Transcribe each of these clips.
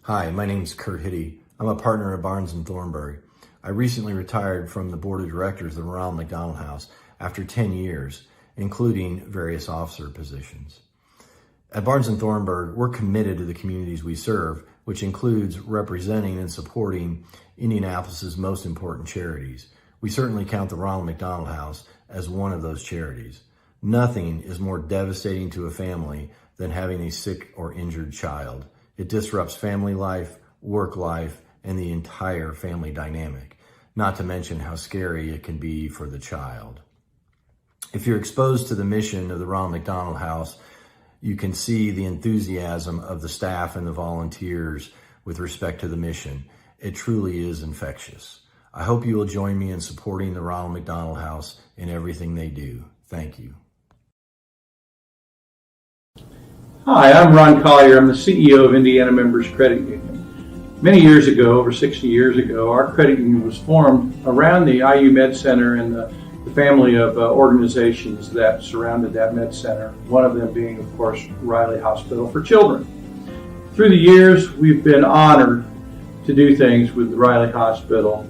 Hi, my name is Kurt Hitty. I'm a partner at Barnes & Thornburg. I recently retired from the board of directors of the Ronald McDonald House after 10 years, including various officer positions. At Barnes & Thornburg, we're committed to the communities we serve, which includes representing and supporting Indianapolis's most important charities. We certainly count the Ronald McDonald House as one of those charities. Nothing is more devastating to a family than having a sick or injured child. It disrupts family life, work life, and the entire family dynamic, not to mention how scary it can be for the child. If you're exposed to the mission of the Ronald McDonald House, you can see the enthusiasm of the staff and the volunteers with respect to the mission. It truly is infectious. I hope you will join me in supporting the Ronald McDonald House in everything they do. Thank you. Hi, I'm Ron Collier. I'm the CEO of Indiana Members Credit Union. Many years ago, over 60 years ago, our credit union was formed around the IU Med Center and the family of organizations that surrounded that med center, one of them being, of course, Riley Hospital for Children. Through the years, we've been honored to do things with the Riley Hospital.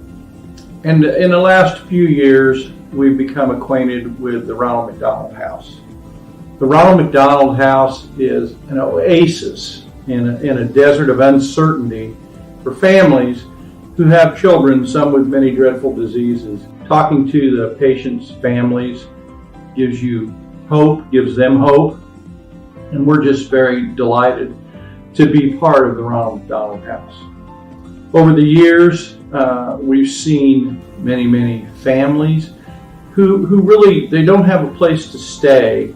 And in the last few years, we've become acquainted with the Ronald McDonald House. The Ronald McDonald House is an oasis in a desert of uncertainty for families who have children, some with many dreadful diseases. Talking to the patients' families gives you hope, gives them hope, and we're just very delighted to be part of the Ronald McDonald House. Over the years, we've seen many families who really, they don't have a place to stay,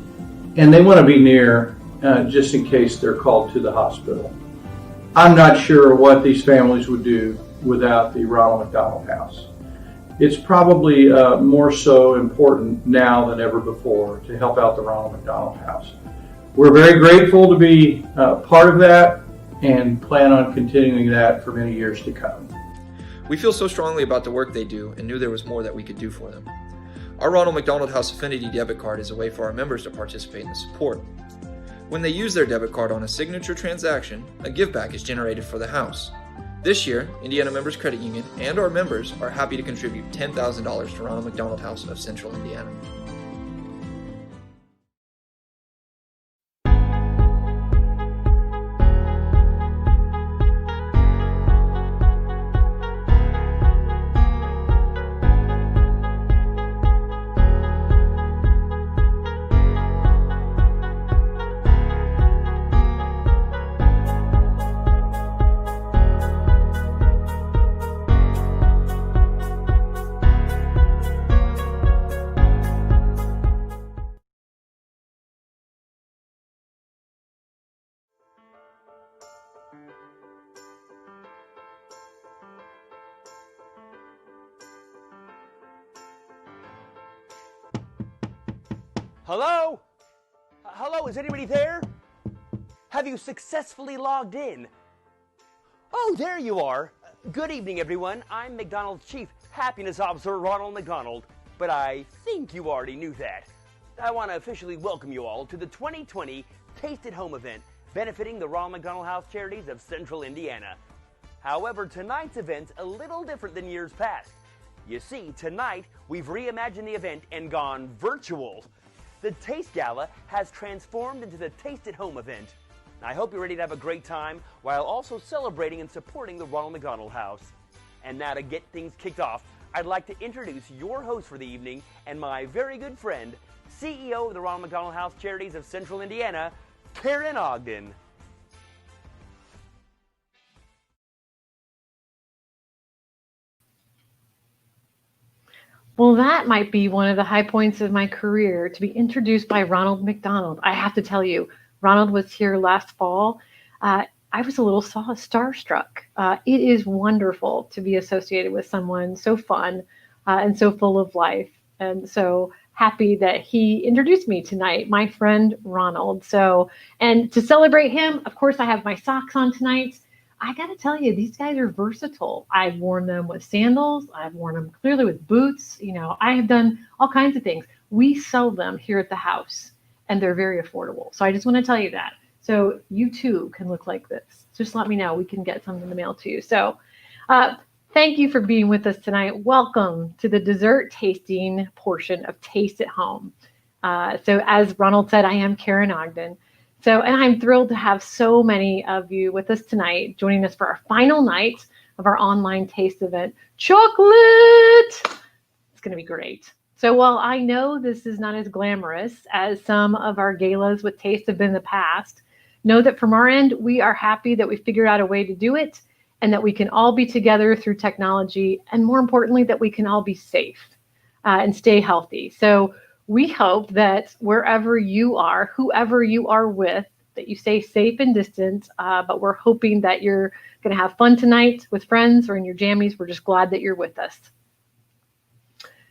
and they want to be near just in case they're called to the hospital. I'm not sure what these families would do without the Ronald McDonald House. It's probably more so important now than ever before to help out the Ronald McDonald House. We're very grateful to be part of that and plan on continuing that for many years to come. We feel so strongly about the work they do and knew there was more that we could do for them. Our Ronald McDonald House Affinity debit card is a way for our members to participate in the support. When they use their debit card on a signature transaction, a give back is generated for the house. This year, Indiana Members Credit Union and our members are happy to contribute $10,000 to Ronald McDonald House of Central Indiana. Hello? Hello, is anybody there? Have you successfully logged in? Oh, there you are. Good evening, everyone. I'm McDonald's Chief Happiness Officer, Ronald McDonald, but I think you already knew that. I want to officially welcome you all to the 2020 Taste at Home event benefiting the Ronald McDonald House Charities of Central Indiana. However, tonight's event's a little different than years past. You see, tonight we've reimagined the event and gone virtual. The Taste Gala has transformed into the Taste at Home event. I hope you're ready to have a great time while also celebrating and supporting the Ronald McDonald House. And now to get things kicked off, I'd like to introduce your host for the evening and my very good friend, CEO of the Ronald McDonald House Charities of Central Indiana, Karen Ogden. Well, that might be one of the high points of my career, to be introduced by Ronald McDonald. I have to tell you, Ronald was here last fall. I was a little starstruck. It is wonderful to be associated with someone so fun and so full of life. And so happy that he introduced me tonight, my friend Ronald. And to celebrate him, of course, I have my socks on tonight. I got to tell you, these guys are versatile. I've worn them with sandals. I've worn them clearly with boots. You know, I have done all kinds of things. We sell them here at the house, and they're very affordable. So I just want to tell you that. So you too can look like this. Just let me know. We can get some in the mail to you. So thank you for being with us tonight. Welcome to the dessert tasting portion of Taste at Home. So as Ronald said, I am Karen Ogden. And I'm thrilled to have so many of you with us tonight, joining us for our final night of our online taste event, Chocolate! It's going to be great. So while I know this is not as glamorous as some of our galas with taste have been in the past, know that from our end, we are happy that we figured out a way to do it and that we can all be together through technology, and more importantly, that we can all be safe and stay healthy. So We hope that wherever you are, whoever you are with, that you stay safe and distant, but we're hoping that you're going to have fun tonight with friends or in your jammies. We're just glad that you're with us.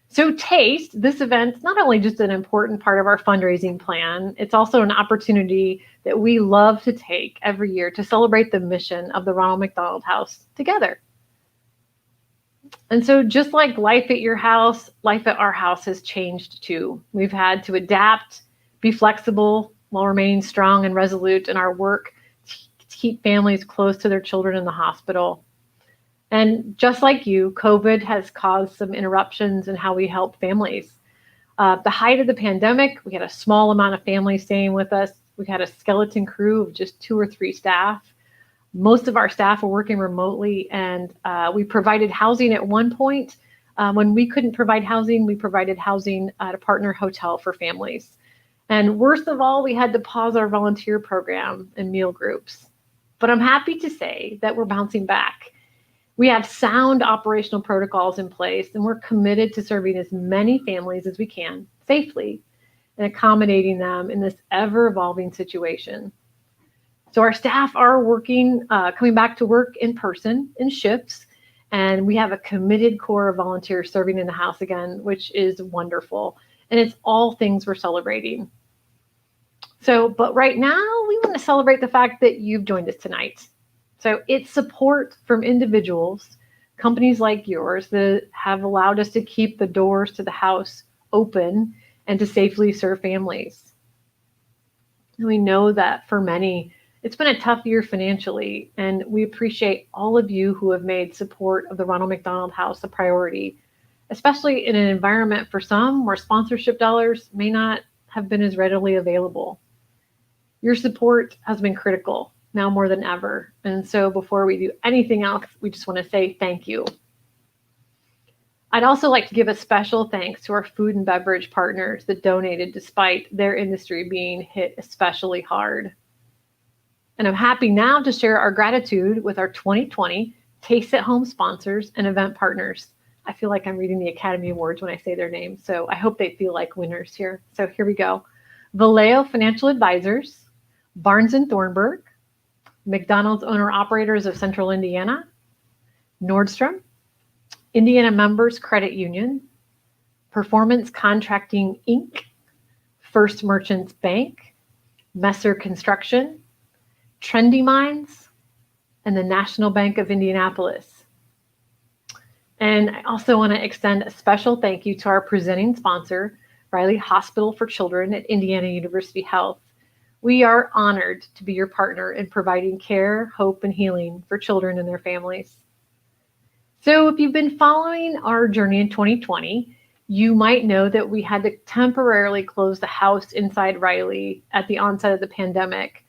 So Taste, this event's not only just an important part of our fundraising plan, it's also an opportunity that we love to take every year to celebrate the mission of the Ronald McDonald House together. And so just like life at your house, life at our house has changed too. We've had to adapt, be flexible while remaining strong and resolute in our work to keep families close to their children in the hospital. And just like you, COVID has caused some interruptions in how we help families. The height of the pandemic, we had a small amount of families staying with us. We had a skeleton crew of just 2 or 3 staff. Most of our staff were working remotely, and we provided housing at one point. When we couldn't provide housing, we provided housing at a partner hotel for families. And worst of all, we had to pause our volunteer program and meal groups. But I'm happy to say that we're bouncing back. We have sound operational protocols in place, and we're committed to serving as many families as we can safely and accommodating them in this ever-evolving situation. So our staff are working, coming back to work in person in shifts, and we have a committed core of volunteers serving in the house again, which is wonderful. And it's all things we're celebrating. So, but right now we want to celebrate the fact that you've joined us tonight. So it's support from individuals, companies like yours that have allowed us to keep the doors to the house open and to safely serve families. And we know that for many, it's been a tough year financially, and we appreciate all of you who have made support of the Ronald McDonald House a priority, especially in an environment for some where sponsorship dollars may not have been as readily available. Your support has been critical, now more than ever. And so before we do anything else, we just want to say thank you. I'd also like to give a special thanks to our food and beverage partners that donated despite their industry being hit especially hard. And I'm happy now to share our gratitude with our 2020 Taste at Home sponsors and event partners. I feel like I'm reading the Academy Awards when I say their names, so I hope they feel like winners here. So here we go. Vallejo Financial Advisors, Barnes & Thornburg, McDonald's owner-operators of Central Indiana, Nordstrom, Indiana Members Credit Union, Performance Contracting, Inc., First Merchants Bank, Messer Construction, Trendy Mines, and the National Bank of Indianapolis. And I also want to extend a special thank you to our presenting sponsor, Riley Hospital for Children at Indiana University Health. We are honored to be your partner in providing care, hope, and healing for children and their families. So if you've been following our journey in 2020, you might know that we had to temporarily close the house inside Riley at the onset of the pandemic.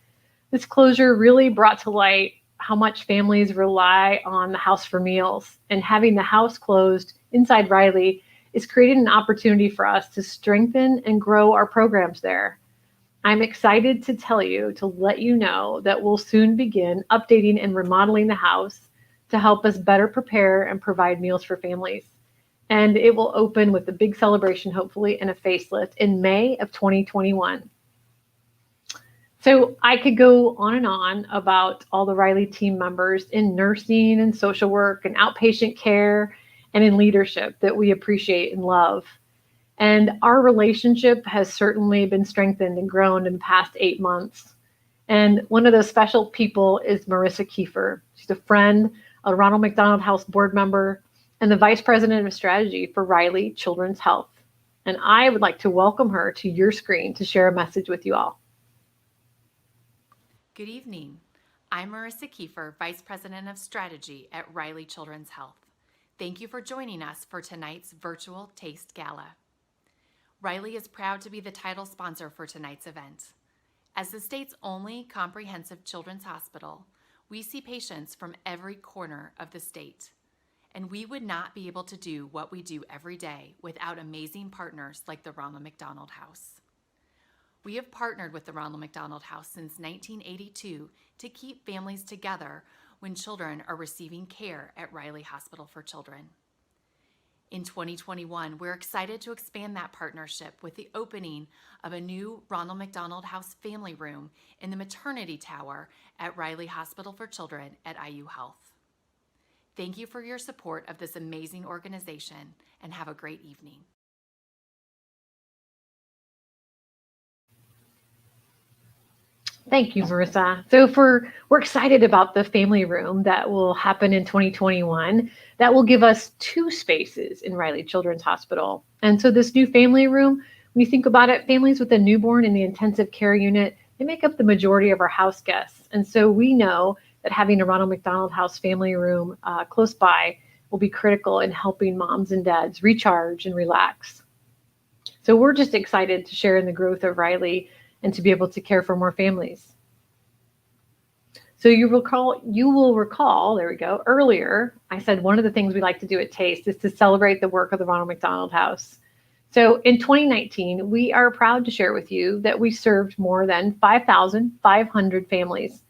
This closure really brought to light how much families rely on the house for meals, and having the house closed inside Riley is creating an opportunity for us to strengthen and grow our programs there. I'm excited to tell you, to let you know that we'll soon begin updating and remodeling the house to help us better prepare and provide meals for families. And it will open with a big celebration, hopefully, and a facelift in May of 2021. So I could go on and on about all the Riley team members in nursing and social work and outpatient care and in leadership that we appreciate and love. And our relationship has certainly been strengthened and grown in the past 8 months. And one of those special people is Marissa Kiefer. She's a friend, a Ronald McDonald House board member, and the Vice President of Strategy for Riley Children's Health. And I would like to welcome her to your screen to share a message with you all. Good evening. I'm Marissa Kiefer, Vice President of Strategy at Riley Children's Health. Thank you for joining us for tonight's virtual Taste Gala. Riley is proud to be the title sponsor for tonight's event. As the state's only comprehensive children's hospital, we see patients from every corner of the state. And we would not be able to do what we do every day without amazing partners like the Ronald McDonald House. We have partnered with the Ronald McDonald House since 1982 to keep families together when children are receiving care at Riley Hospital for Children. In 2021, we're excited to expand that partnership with the opening of a new Ronald McDonald House Family Room in the Maternity Tower at Riley Hospital for Children at IU Health. Thank you for your support of this amazing organization, and have a great evening. Thank you, Marissa. So we're excited about the family room that will happen in 2021. That will give us 2 spaces in Riley Children's Hospital. And so this new family room, when you think about it, families with a newborn in the intensive care unit, they make up the majority of our house guests. And so we know that having a Ronald McDonald House family room close by will be critical in helping moms and dads recharge and relax. So we're just excited to share in the growth of Riley and to be able to care for more families. So you will recall, there we go, earlier, I said one of the things we like to do at Taste is to celebrate the work of the Ronald McDonald House. So in 2019, we are proud to share with you that we served more than 5,500 families,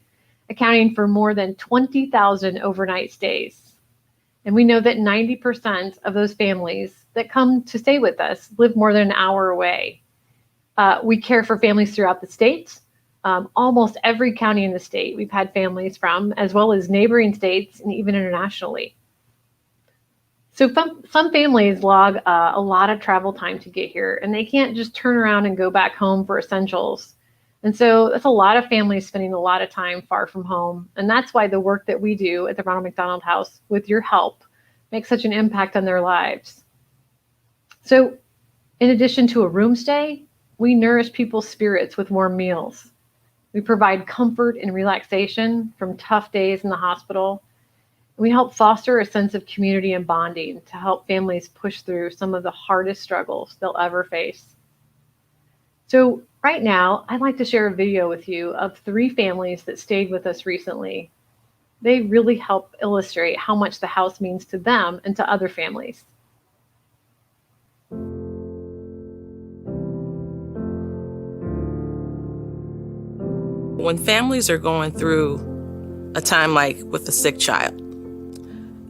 accounting for more than 20,000 overnight stays. And we know that 90% of those families that come to stay with us live more than an hour away. We care for families throughout the state. Almost every county in the state we've had families from, as well as neighboring states and even internationally. So some families log a lot of travel time to get here, and they can't just turn around and go back home for essentials. And so that's a lot of families spending a lot of time far from home. And that's why the work that we do at the Ronald McDonald House, with your help, makes such an impact on their lives. So in addition to a room stay, we nourish people's spirits with warm meals. We provide comfort and relaxation from tough days in the hospital. We help foster a sense of community and bonding to help families push through some of the hardest struggles they'll ever face. So right now, I'd like to share a video with you of 3 families that stayed with us recently. They really help illustrate how much the house means to them and to other families. When families are going through a time like with a sick child,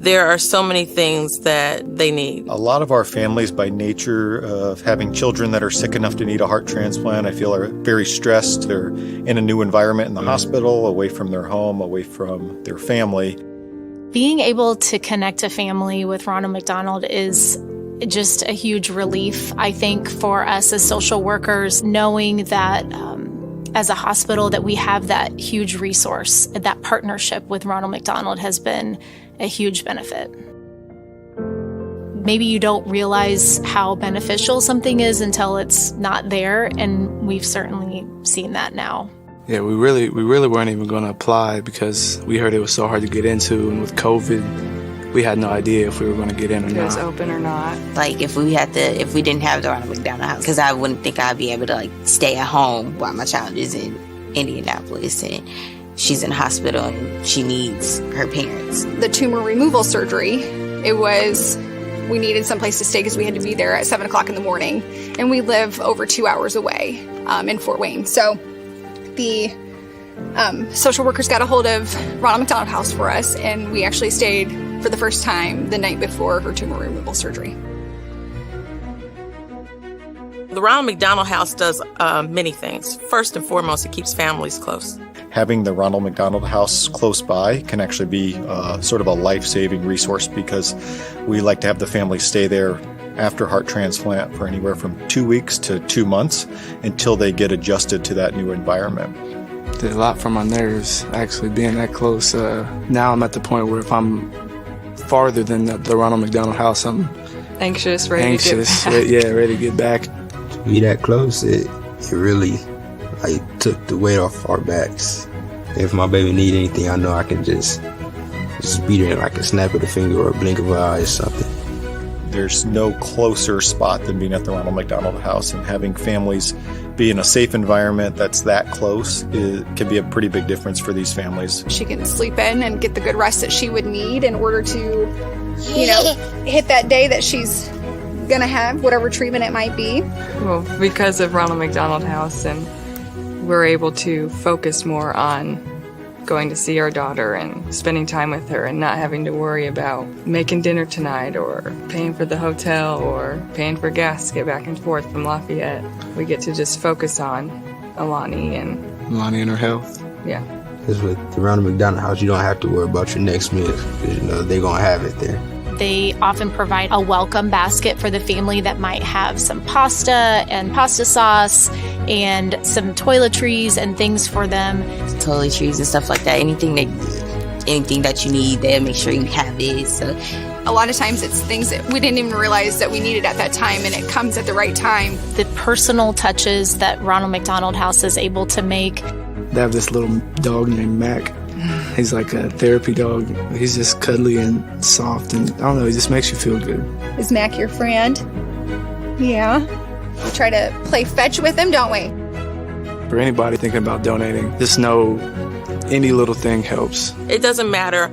there are so many things that they need. A lot of our families, by nature of having children that are sick enough to need a heart transplant, I feel are very stressed. They're in a new environment in the hospital, away from their home, away from their family. Being able to connect a family with Ronald McDonald is just a huge relief, I think, for us as social workers, knowing that as a hospital that we have that huge resource. That partnership with Ronald McDonald has been a huge benefit. Maybe you don't realize how beneficial something is until it's not there, and we've certainly seen that now. Yeah, we really weren't even going to apply because we heard it was so hard to get into, and with COVID, we had no idea if we were going to get in or not. If it was open or not. Like if we didn't have the Ronald McDonald House, because I wouldn't think I'd be able to stay at home while my child is in Indianapolis and she's in hospital and she needs her parents. The tumor removal surgery, we needed someplace to stay because we had to be there at 7 o'clock in the morning, and we live over 2 hours away in Fort Wayne. So the social workers got a hold of Ronald McDonald House for us, and we actually stayed for the first time the night before her tumor removal surgery. The Ronald McDonald House does many things. First and foremost, it keeps families close. Having the Ronald McDonald House close by can actually be sort of a life-saving resource, because we like to have the family stay there after heart transplant for anywhere from 2 weeks to 2 months until they get adjusted to that new environment. Did a lot for my nerves, actually, being that close. Now I'm at the point where if I'm farther than the Ronald McDonald House, I'm anxious, ready to get back. To be that close, it really took the weight off our backs. If my baby need anything, I know I can just be there like a snap of the finger or a blink of an eye or something. There's no closer spot than being at the Ronald McDonald House, and having families be in a safe environment that's that close can be a pretty big difference for these families. She can sleep in and get the good rest that she would need in order to, hit that day that she's gonna have, whatever treatment it might be. Well, because of Ronald McDonald House, and we're able to focus more on going to see our daughter and spending time with her and not having to worry about making dinner tonight or paying for the hotel or paying for gas to get back and forth from Lafayette. We get to just focus on Alani and her health. Yeah. Because with the Ronald McDonald House, you don't have to worry about your next meal, because you know they're going to have it there. They often provide a welcome basket for the family that might have some pasta and pasta sauce and some toiletries and things for them. Toiletries and stuff like that. Anything that you need, they'll make sure you have it. So a lot of times it's things that we didn't even realize that we needed at that time, and it comes at the right time. The personal touches that Ronald McDonald House is able to make. They have this little dog named Mac. He's like a therapy dog. He's just cuddly and soft, and I don't know, he just makes you feel good. Is Mac your friend? Yeah. We try to play fetch with him, don't we? For anybody thinking about donating, just know any little thing helps. It doesn't matter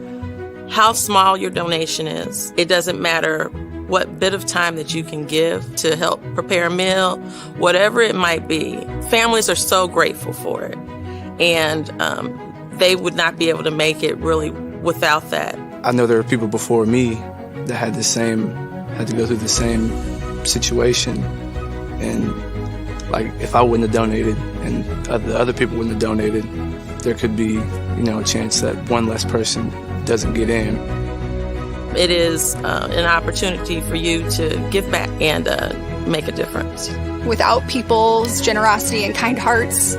how small your donation is. It doesn't matter what bit of time that you can give to help prepare a meal, whatever it might be. Families are so grateful for it. And they would not be able to make it really without that. I know there are people before me that had to go through the same situation. And like, if I wouldn't have donated and the other people wouldn't have donated, there could be, a chance that one less person doesn't get in. It is an opportunity for you to give back and make a difference. Without people's generosity and kind hearts,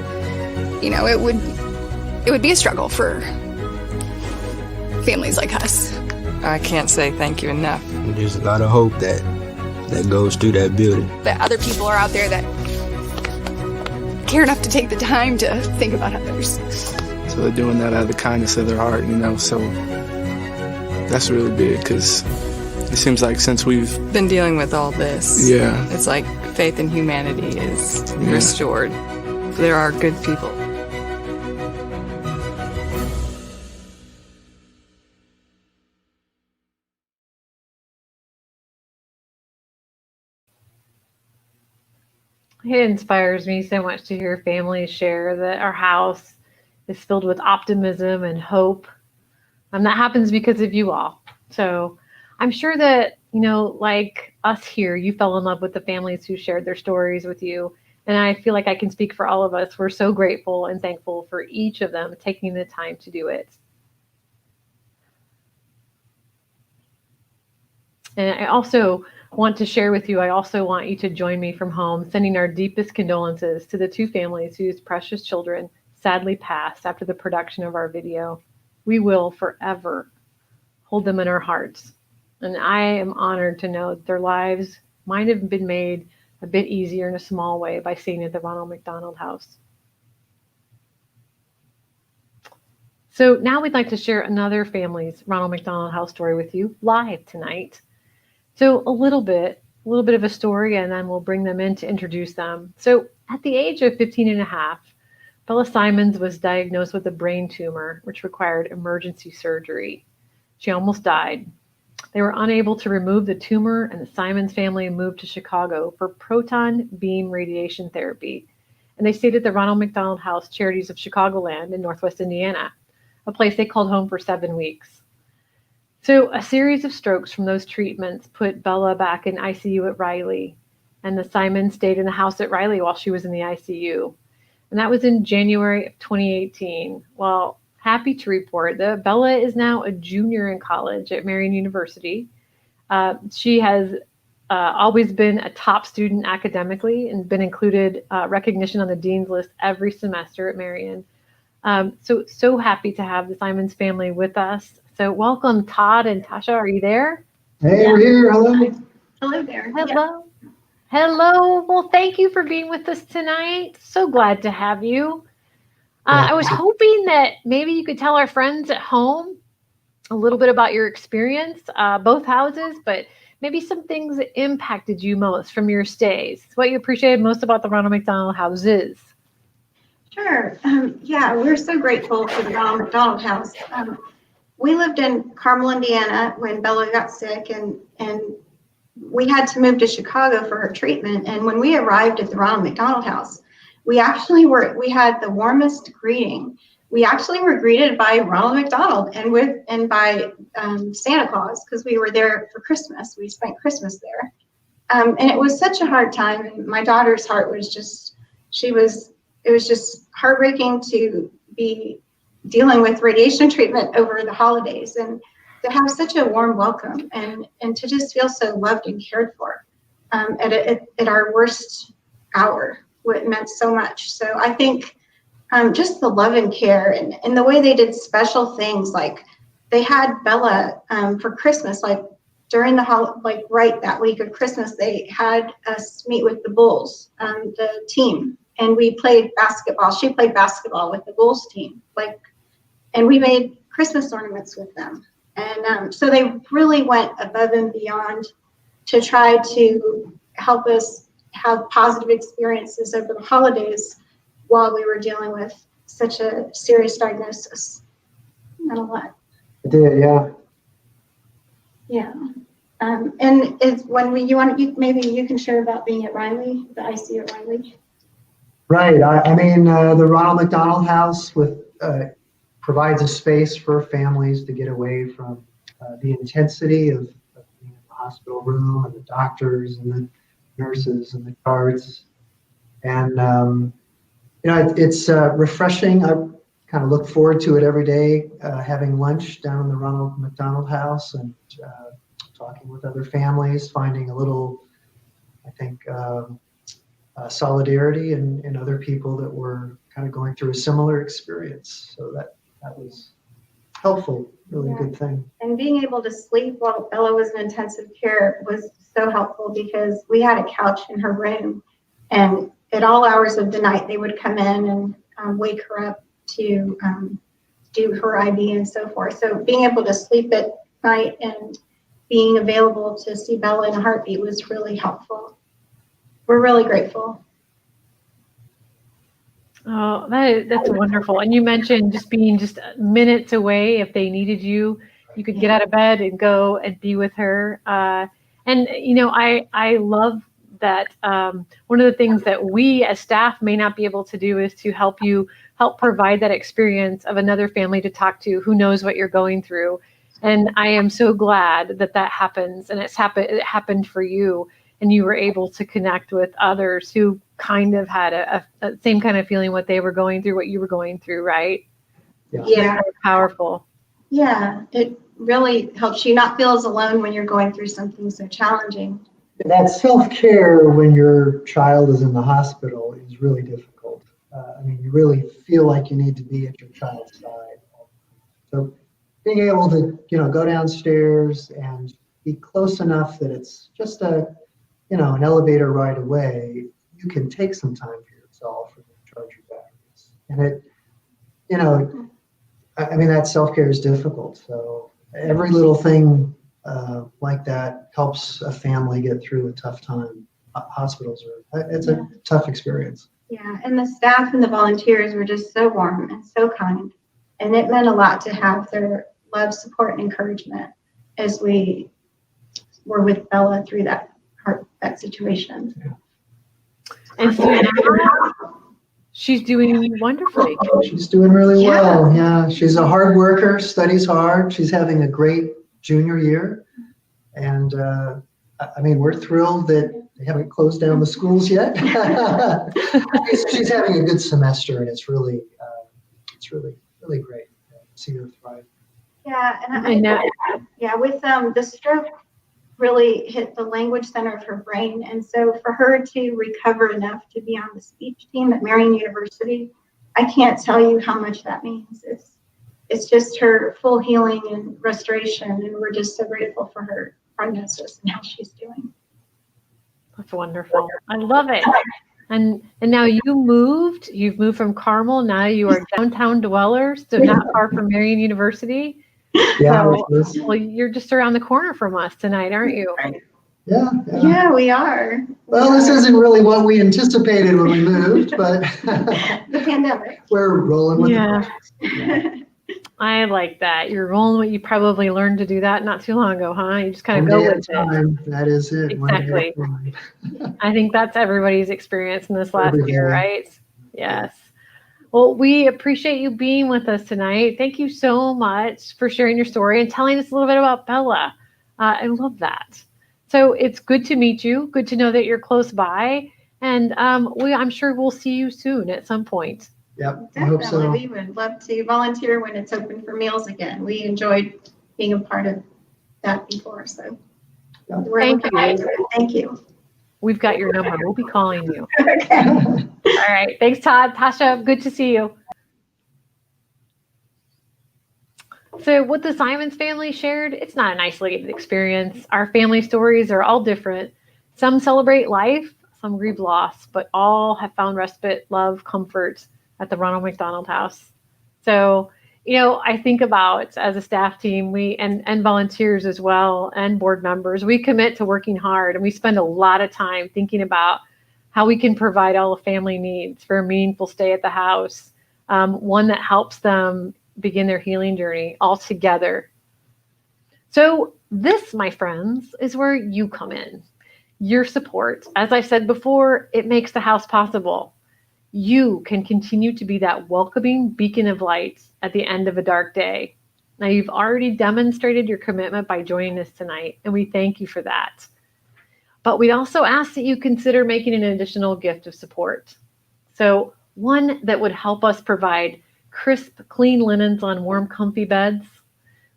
it would be a struggle for families like us. I can't say thank you enough. There's a lot of hope that goes through that building. That other people are out there that care enough to take the time to think about others. So they're doing that out of the kindness of their heart, so that's really big, because it seems like since we've been dealing with all this, it's like faith in humanity is restored. There are good people. It inspires me so much to hear families share that our house is filled with optimism and hope. And that happens because of you all. So I'm sure that, like us here, you fell in love with the families who shared their stories with you. And I feel like I can speak for all of us. We're so grateful and thankful for each of them taking the time to do it. And I also want to share with you, I also want you to join me from home, sending our deepest condolences to the two families whose precious children sadly passed after the production of our video. We will forever hold them in our hearts. And I am honored to know that their lives might have been made a bit easier in a small way by staying at the Ronald McDonald House. So now we'd like to share another family's Ronald McDonald House story with you live tonight. So a little bit of a story, and then we'll bring them in to introduce them. So at the age of 15 and a half, Bella Simons was diagnosed with a brain tumor, which required emergency surgery. She almost died. They were unable to remove the tumor, and the Simons family moved to Chicago for proton beam radiation therapy. And they stayed at the Ronald McDonald House Charities of Chicagoland in Northwest Indiana, a place they called home for 7 weeks. So a series of strokes from those treatments put Bella back in ICU at Riley, and the Simons stayed in the house at Riley while she was in the ICU. And that was in January of 2018. Well, happy to report that Bella is now a junior in college at Marian University. She has always been a top student academically and been included recognition on the dean's list every semester at Marian. So happy to have the Simons family with us. So welcome, Todd and Tasha. Are you there? Hey, we're here. Hello. Hello there. Hello. Yeah. Hello. Well, thank you for being with us tonight. So glad to have you. I was hoping that maybe you could tell our friends at home a little bit about your experience, both houses, but maybe some things that impacted you most from your stays. What you appreciated most about the Ronald McDonald houses. Sure. Yeah, we're so grateful for the Ronald McDonald House. We lived in Carmel, Indiana when Bella got sick, and we had to move to Chicago for her treatment. And when we arrived at the Ronald McDonald House, we had the warmest greeting. we actually were greeted by Ronald McDonald and by Santa Claus, because we were there for Christmas. We spent Christmas there. And it was such a hard time. And my daughter's heart was just, it was just heartbreaking to be dealing with radiation treatment over the holidays, and to have such a warm welcome, and to just feel so loved and cared for at our worst hour. It meant so much. So I think just the love and care, and the way they did special things, like they had Bella for Christmas, like during the right that week of Christmas, they had us meet with the Bulls, the team, and we played basketball. She played basketball with the Bulls team, and we made Christmas ornaments with them. And so they really went above and beyond to try to help us have positive experiences over the holidays while we were dealing with such a serious diagnosis. Not a lot. I did, yeah. Yeah. And it's when maybe you can share about being at Riley, the ICU at Riley. Right. I mean, the Ronald McDonald House provides a space for families to get away from the intensity of being in the hospital room, and the doctors and the nurses and the guards. And, it's refreshing. I kind of look forward to it every day, having lunch down in the Ronald McDonald House, and talking with other families, finding a little, I think, solidarity in other people that were kind of going through a similar experience. So that was helpful, really good thing. And being able to sleep while Bella was in intensive care was so helpful, because we had a couch in her room, and at all hours of the night they would come in and wake her up to do her IV and so forth. So being able to sleep at night and being available to see Bella in a heartbeat was really helpful. We're really grateful. Oh, that's wonderful. And you mentioned just being just minutes away. If they needed you, you could get out of bed and go and be with her. And I love that. One of the things that we as staff may not be able to do is to help provide that experience of another family to talk to who knows what you're going through. And I am so glad that happens, and it happened for you, and you were able to connect with others who kind of had a same kind of feeling what they were going through, what you were going through, right? Yeah. Very powerful. Yeah, it really helps you not feel as alone when you're going through something so challenging. That self-care when your child is in the hospital is really difficult. You really feel like you need to be at your child's side. So being able to, go downstairs and be close enough that it's just an elevator ride away, you can take some time for yourself and recharge your batteries. And that self-care is difficult. So every little thing like that helps a family get through a tough time. Hospitals it's a tough experience. Yeah, and the staff and the volunteers were just so warm and so kind. And it meant a lot to have their love, support, and encouragement as we were with Bella through that situation. Yeah. And so now she's doing wonderfully. She's doing really well. Yeah, she's a hard worker, studies hard. She's having a great junior year. And we're thrilled that they haven't closed down the schools yet. She's having a good semester, and it's really great to see her thrive. Yeah, and with the stroke really hit the language center of her brain, and so for her to recover enough to be on the speech team at Marian University, I can't tell you how much that means. It's just her full healing and restoration, and we're just so grateful for her prognosis and how she's doing. That's wonderful. I love it. And now you've moved from Carmel. Now you are downtown dwellers, so not far from Marian University. Yeah. So, well, you're just around the corner from us tonight, aren't you? Yeah, we are. Well, this isn't really what we anticipated when we moved, but the pandemic. We're rolling with the punches. I like that. You're rolling what you probably learned to do that not too long ago, huh? You just kind of go with it. That is it. Exactly. I think that's everybody's experience in this last year, right? Yes. Well, we appreciate you being with us tonight. Thank you so much for sharing your story and telling us a little bit about Bella. I love that. So it's good to meet you. Good to know that you're close by. And I'm sure we'll see you soon at some point. Yep, I hope so. Definitely. We would love to volunteer when it's open for meals again. We enjoyed being a part of that before, so we're looking forward to it. Thank you. We've got your number. We'll be calling you. Okay. All right. Thanks, Todd. Tasha, good to see you. So what the Simons family shared, it's not an isolated experience. Our family stories are all different. Some celebrate life, some grieve loss, but all have found respite, love, comfort at the Ronald McDonald House. So, I think about as a staff team, we and volunteers as well, and board members, we commit to working hard, and we spend a lot of time thinking about how we can provide all the family needs for a meaningful stay at the house, one that helps them begin their healing journey all together. So this, my friends, is where you come in. Your support, as I said before, it makes the house possible. You can continue to be that welcoming beacon of light at the end of a dark day. Now, you've already demonstrated your commitment by joining us tonight, and we thank you for that. But we also ask that you consider making an additional gift of support. So one that would help us provide crisp, clean linens on warm, comfy beds.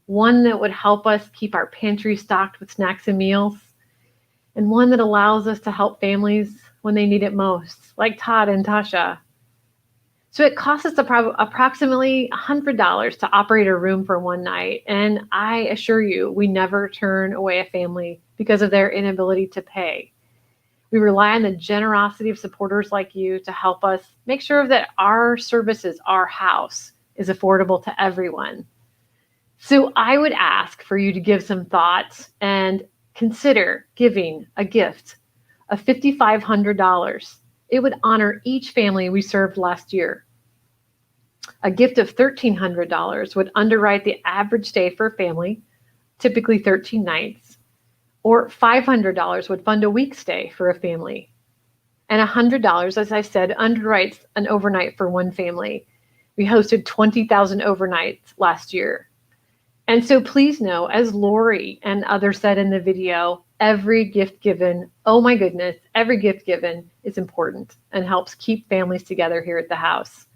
One that would help us keep our pantry stocked with snacks and meals. And one that allows us to help families when they need it most, like Todd and Tasha. So it costs us approximately $100 to operate a room for one night. And I assure you, we never turn away a family because of their inability to pay. We rely on the generosity of supporters like you to help us make sure that our services, our house, is affordable to everyone. So I would ask for you to give some thought and consider giving a gift of $5,500. It would honor each family we served last year. A gift of $1,300 would underwrite the average stay for a family, typically 13 nights, or $500 would fund a week stay for a family. And $100, as I said, underwrites an overnight for one family. We hosted 20,000 overnights last year. And so please know, as Lori and others said in the video, every gift given, oh my goodness, every gift given is important and helps keep families together here at the house.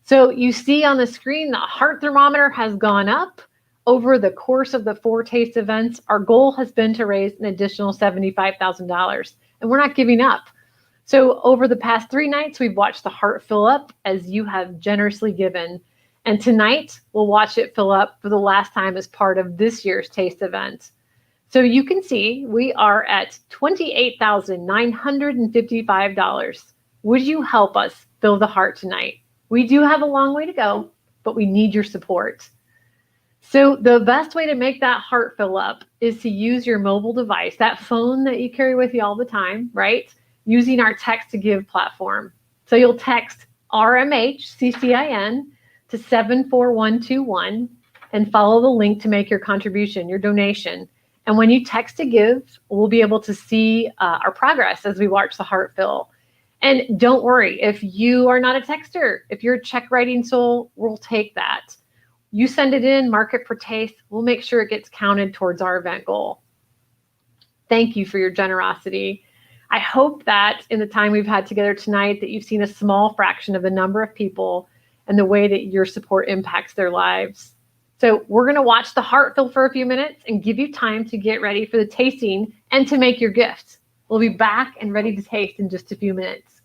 So you see on the screen, the heart thermometer has gone up. Over the course of the 4 taste events, our goal has been to raise an additional $75,000, and we're not giving up. So over the past 3 nights, we've watched the heart fill up as you have generously given. And tonight, we'll watch it fill up for the last time as part of this year's taste event. So you can see we are at $28,955. Would you help us fill the heart tonight? We do have a long way to go, but we need your support. So the best way to make that heart fill up is to use your mobile device, that phone that you carry with you all the time, right? Using our text to give platform. So you'll text RMHCCIN to 74121 and follow the link to make your contribution, your donation. And when you text to give, we'll be able to see our progress as we watch the heart fill. And don't worry, if you are not a texter, if you're a check writing soul, we'll take that. You send it in, mark it for taste. We'll make sure it gets counted towards our event goal. Thank you for your generosity. I hope that in the time we've had together tonight that you've seen a small fraction of the number of people and the way that your support impacts their lives. So we're going to watch the heart fill for a few minutes and give you time to get ready for the tasting and to make your gift. We'll be back and ready to taste in just a few minutes.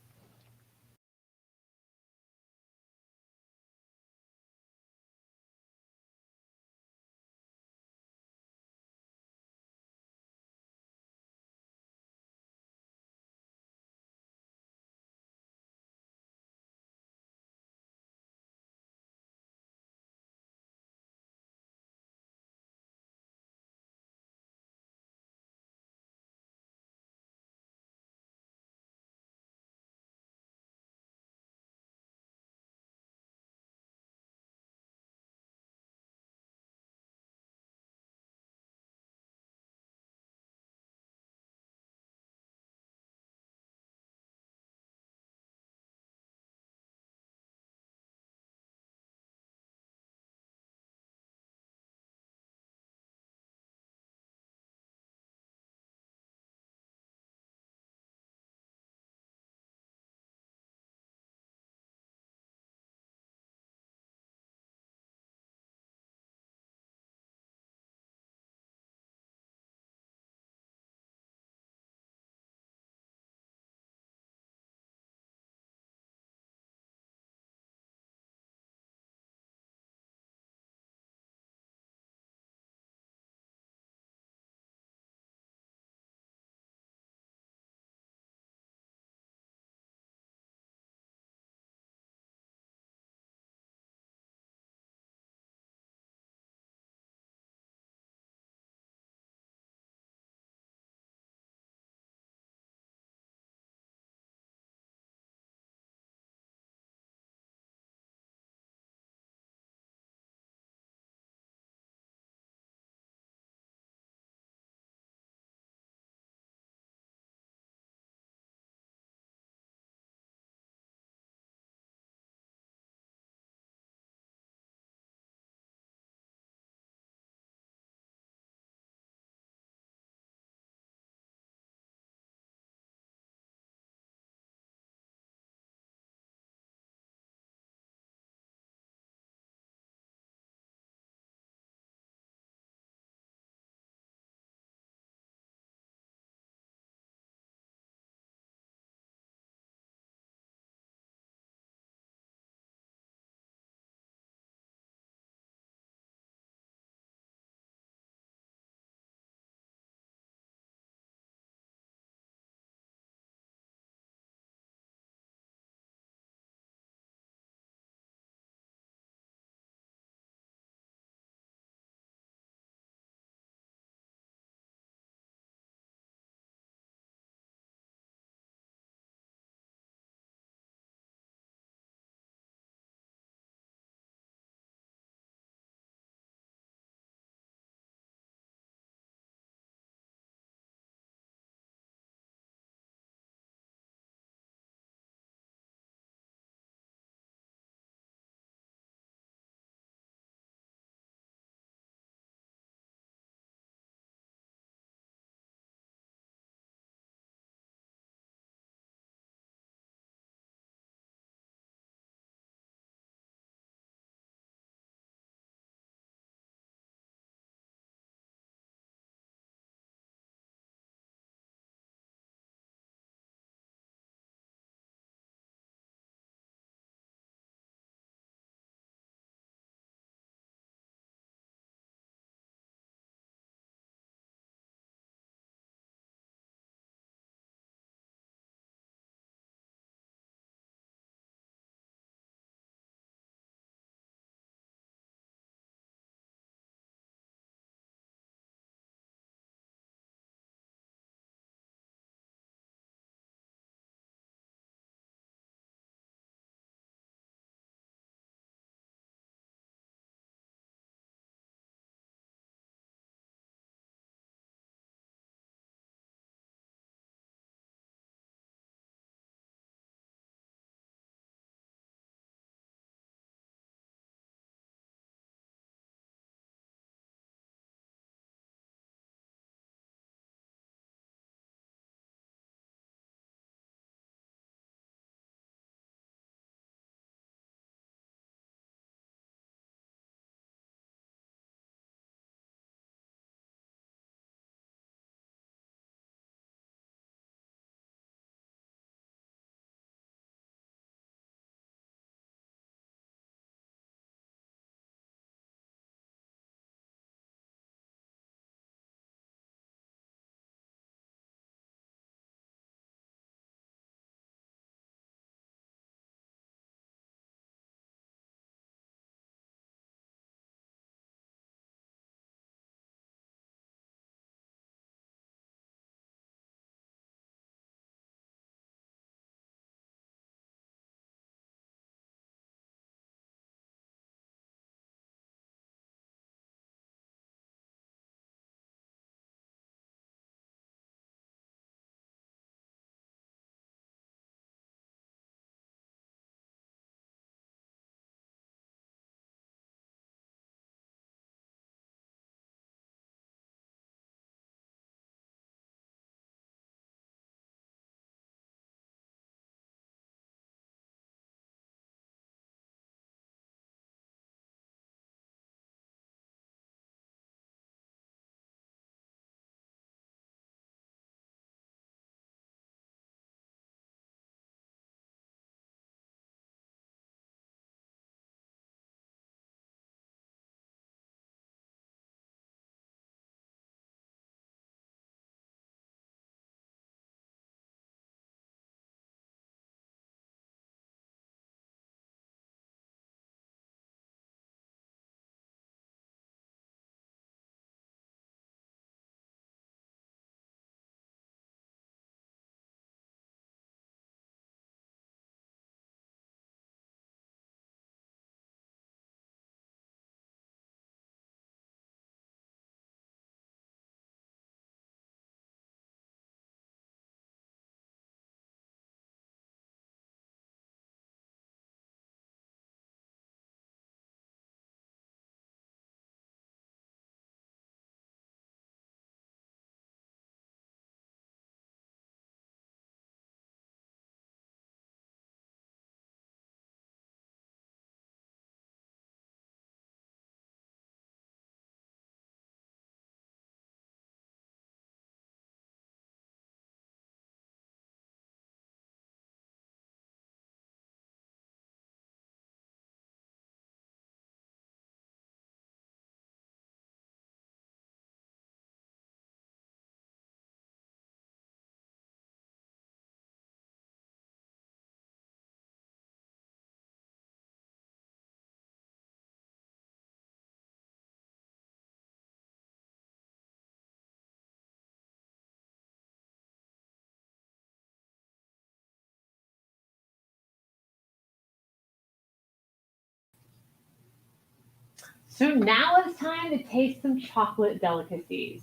So now it's time to taste some chocolate delicacies.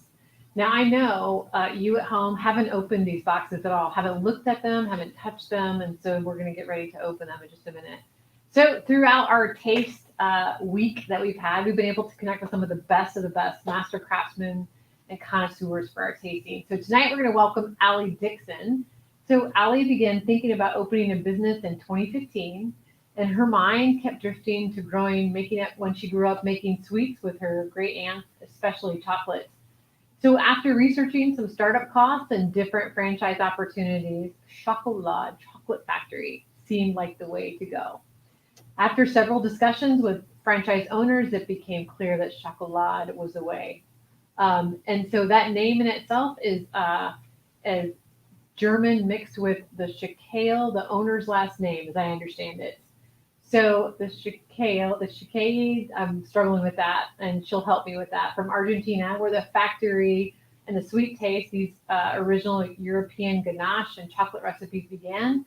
Now I know you at home haven't opened these boxes at all, haven't looked at them, haven't touched them, and so we're going to get ready to open them in just a minute. So throughout our taste week that we've had, we've been able to connect with some of the best master craftsmen and connoisseurs for our tasting. So tonight we're going to welcome Allie Dixon. So Allie began thinking about opening a business in 2015. And her mind kept drifting to growing, making it when she grew up making sweets with her great aunts, especially chocolate. So after researching some startup costs and different franchise opportunities, Schakolad Chocolate Factory seemed like the way to go. After several discussions with franchise owners, it became clear that Schakolad was the way. And so that name in itself is German mixed with the Schakale, the owner's last name, as I understand it. So the Schakale, I'm struggling with that, and she'll help me with that, from Argentina, where the factory and the sweet taste, these original European ganache and chocolate recipes began.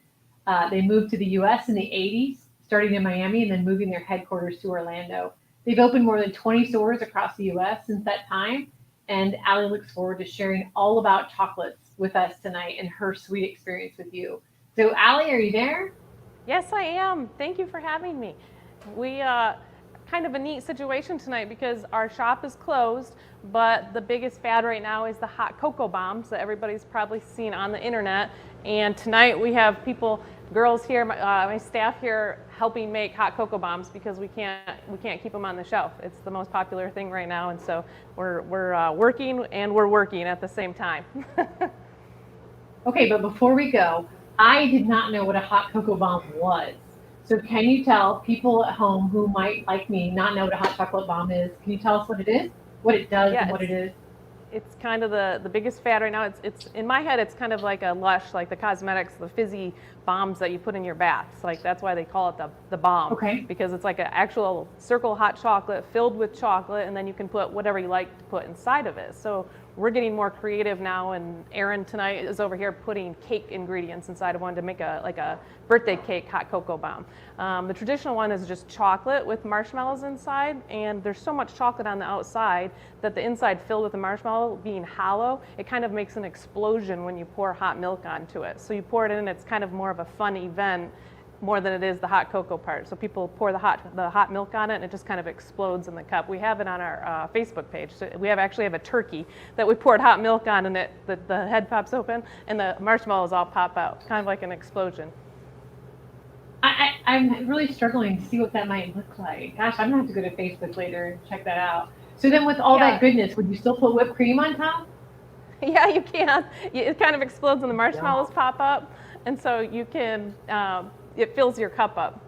They moved to the US in the 80s, starting in Miami and then moving their headquarters to Orlando. They've opened more than 20 stores across the US since that time, and Allie looks forward to sharing all about chocolates with us tonight and her sweet experience with you. So Allie, are you there? Yes, I am. Thank you for having me. We kind of a neat situation tonight because our shop is closed, but the biggest fad right now is the hot cocoa bombs that everybody's probably seen on the internet. And tonight we have girls here, my staff here, helping make hot cocoa bombs because we can't keep them on the shelf. It's the most popular thing right now, and so we're working and we're working at the same time. Okay, but before we go, I did not know what a hot cocoa bomb was. So can you tell people at home who might, like me, not know what a hot chocolate bomb is? Can you tell us what it is, what it does, and what it is? It's kind of the biggest fad right now. It's in my head, it's kind of like a Lush, like the cosmetics, the fizzy bombs that you put in your baths. Like that's why they call it the bomb. Okay. Because it's like an actual circle hot chocolate filled with chocolate, and then you can put whatever you like to put inside of it. So we're getting more creative now, and Erin tonight is over here putting cake ingredients inside of one to make a birthday cake hot cocoa bomb. The traditional one is just chocolate with marshmallows inside, and there's so much chocolate on the outside that the inside filled with the marshmallow being hollow, it kind of makes an explosion when you pour hot milk onto it. So you pour it in, and it's kind of more of a fun event more than it is the hot cocoa part. So people pour the hot milk on it, and it just kind of explodes in the cup. We have it on our Facebook page. So we actually have a turkey that we poured hot milk on, and the head pops open, and the marshmallows all pop out, kind of like an explosion. I'm really struggling to see what that might look like. Gosh, I'm gonna have to go to Facebook later and check that out. So then with all that goodness, would you still put whipped cream on top? Yeah, you can. It kind of explodes and the marshmallows pop up, and so you can, it fills your cup up.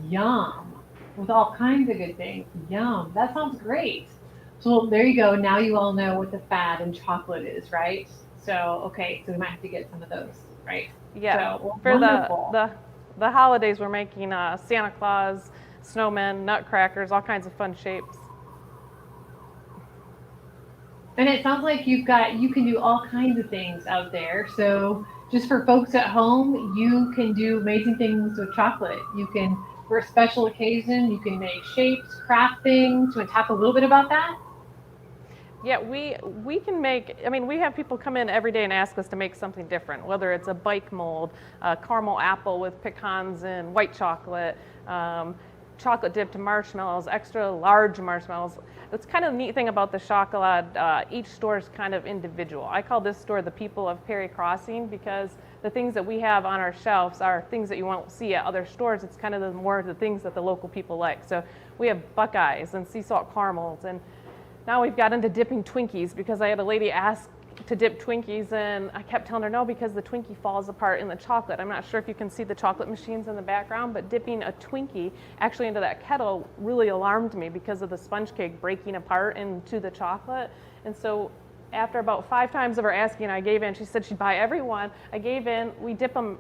Yum. With all kinds of good things. Yum. That sounds great. So there you go. Now you all know what the fad in chocolate is, right? So, okay, so we might have to get some of those, right? Yeah. So, for wonderful. the holidays, we're making Santa Claus, snowmen, nutcrackers, all kinds of fun shapes. And it sounds like you can do all kinds of things out there. So just for folks at home, you can do amazing things with chocolate. You can, for a special occasion, you can make shapes, craft things. You want to talk a little bit about that? Yeah, we can make, we have people come in every day and ask us to make something different, whether it's a bike mold, a caramel apple with pecans and white chocolate, chocolate dipped marshmallows, extra large marshmallows. That's kind of the neat thing about the Schakolad. Each store is kind of individual. I call this store the People of Perry Crossing because the things that we have on our shelves are things that you won't see at other stores. It's kind of more the things that the local people like. So we have Buckeyes and sea salt caramels, and now we've got into dipping Twinkies because I had a lady ask to dip Twinkies, and I kept telling her no because the Twinkie falls apart in the chocolate. I'm not sure if you can see the chocolate machines in the background, but dipping a Twinkie actually into that kettle really alarmed me because of the sponge cake breaking apart into the chocolate. And so after about 5 times of her asking, I gave in. She said she'd buy every one. I gave in. We dip them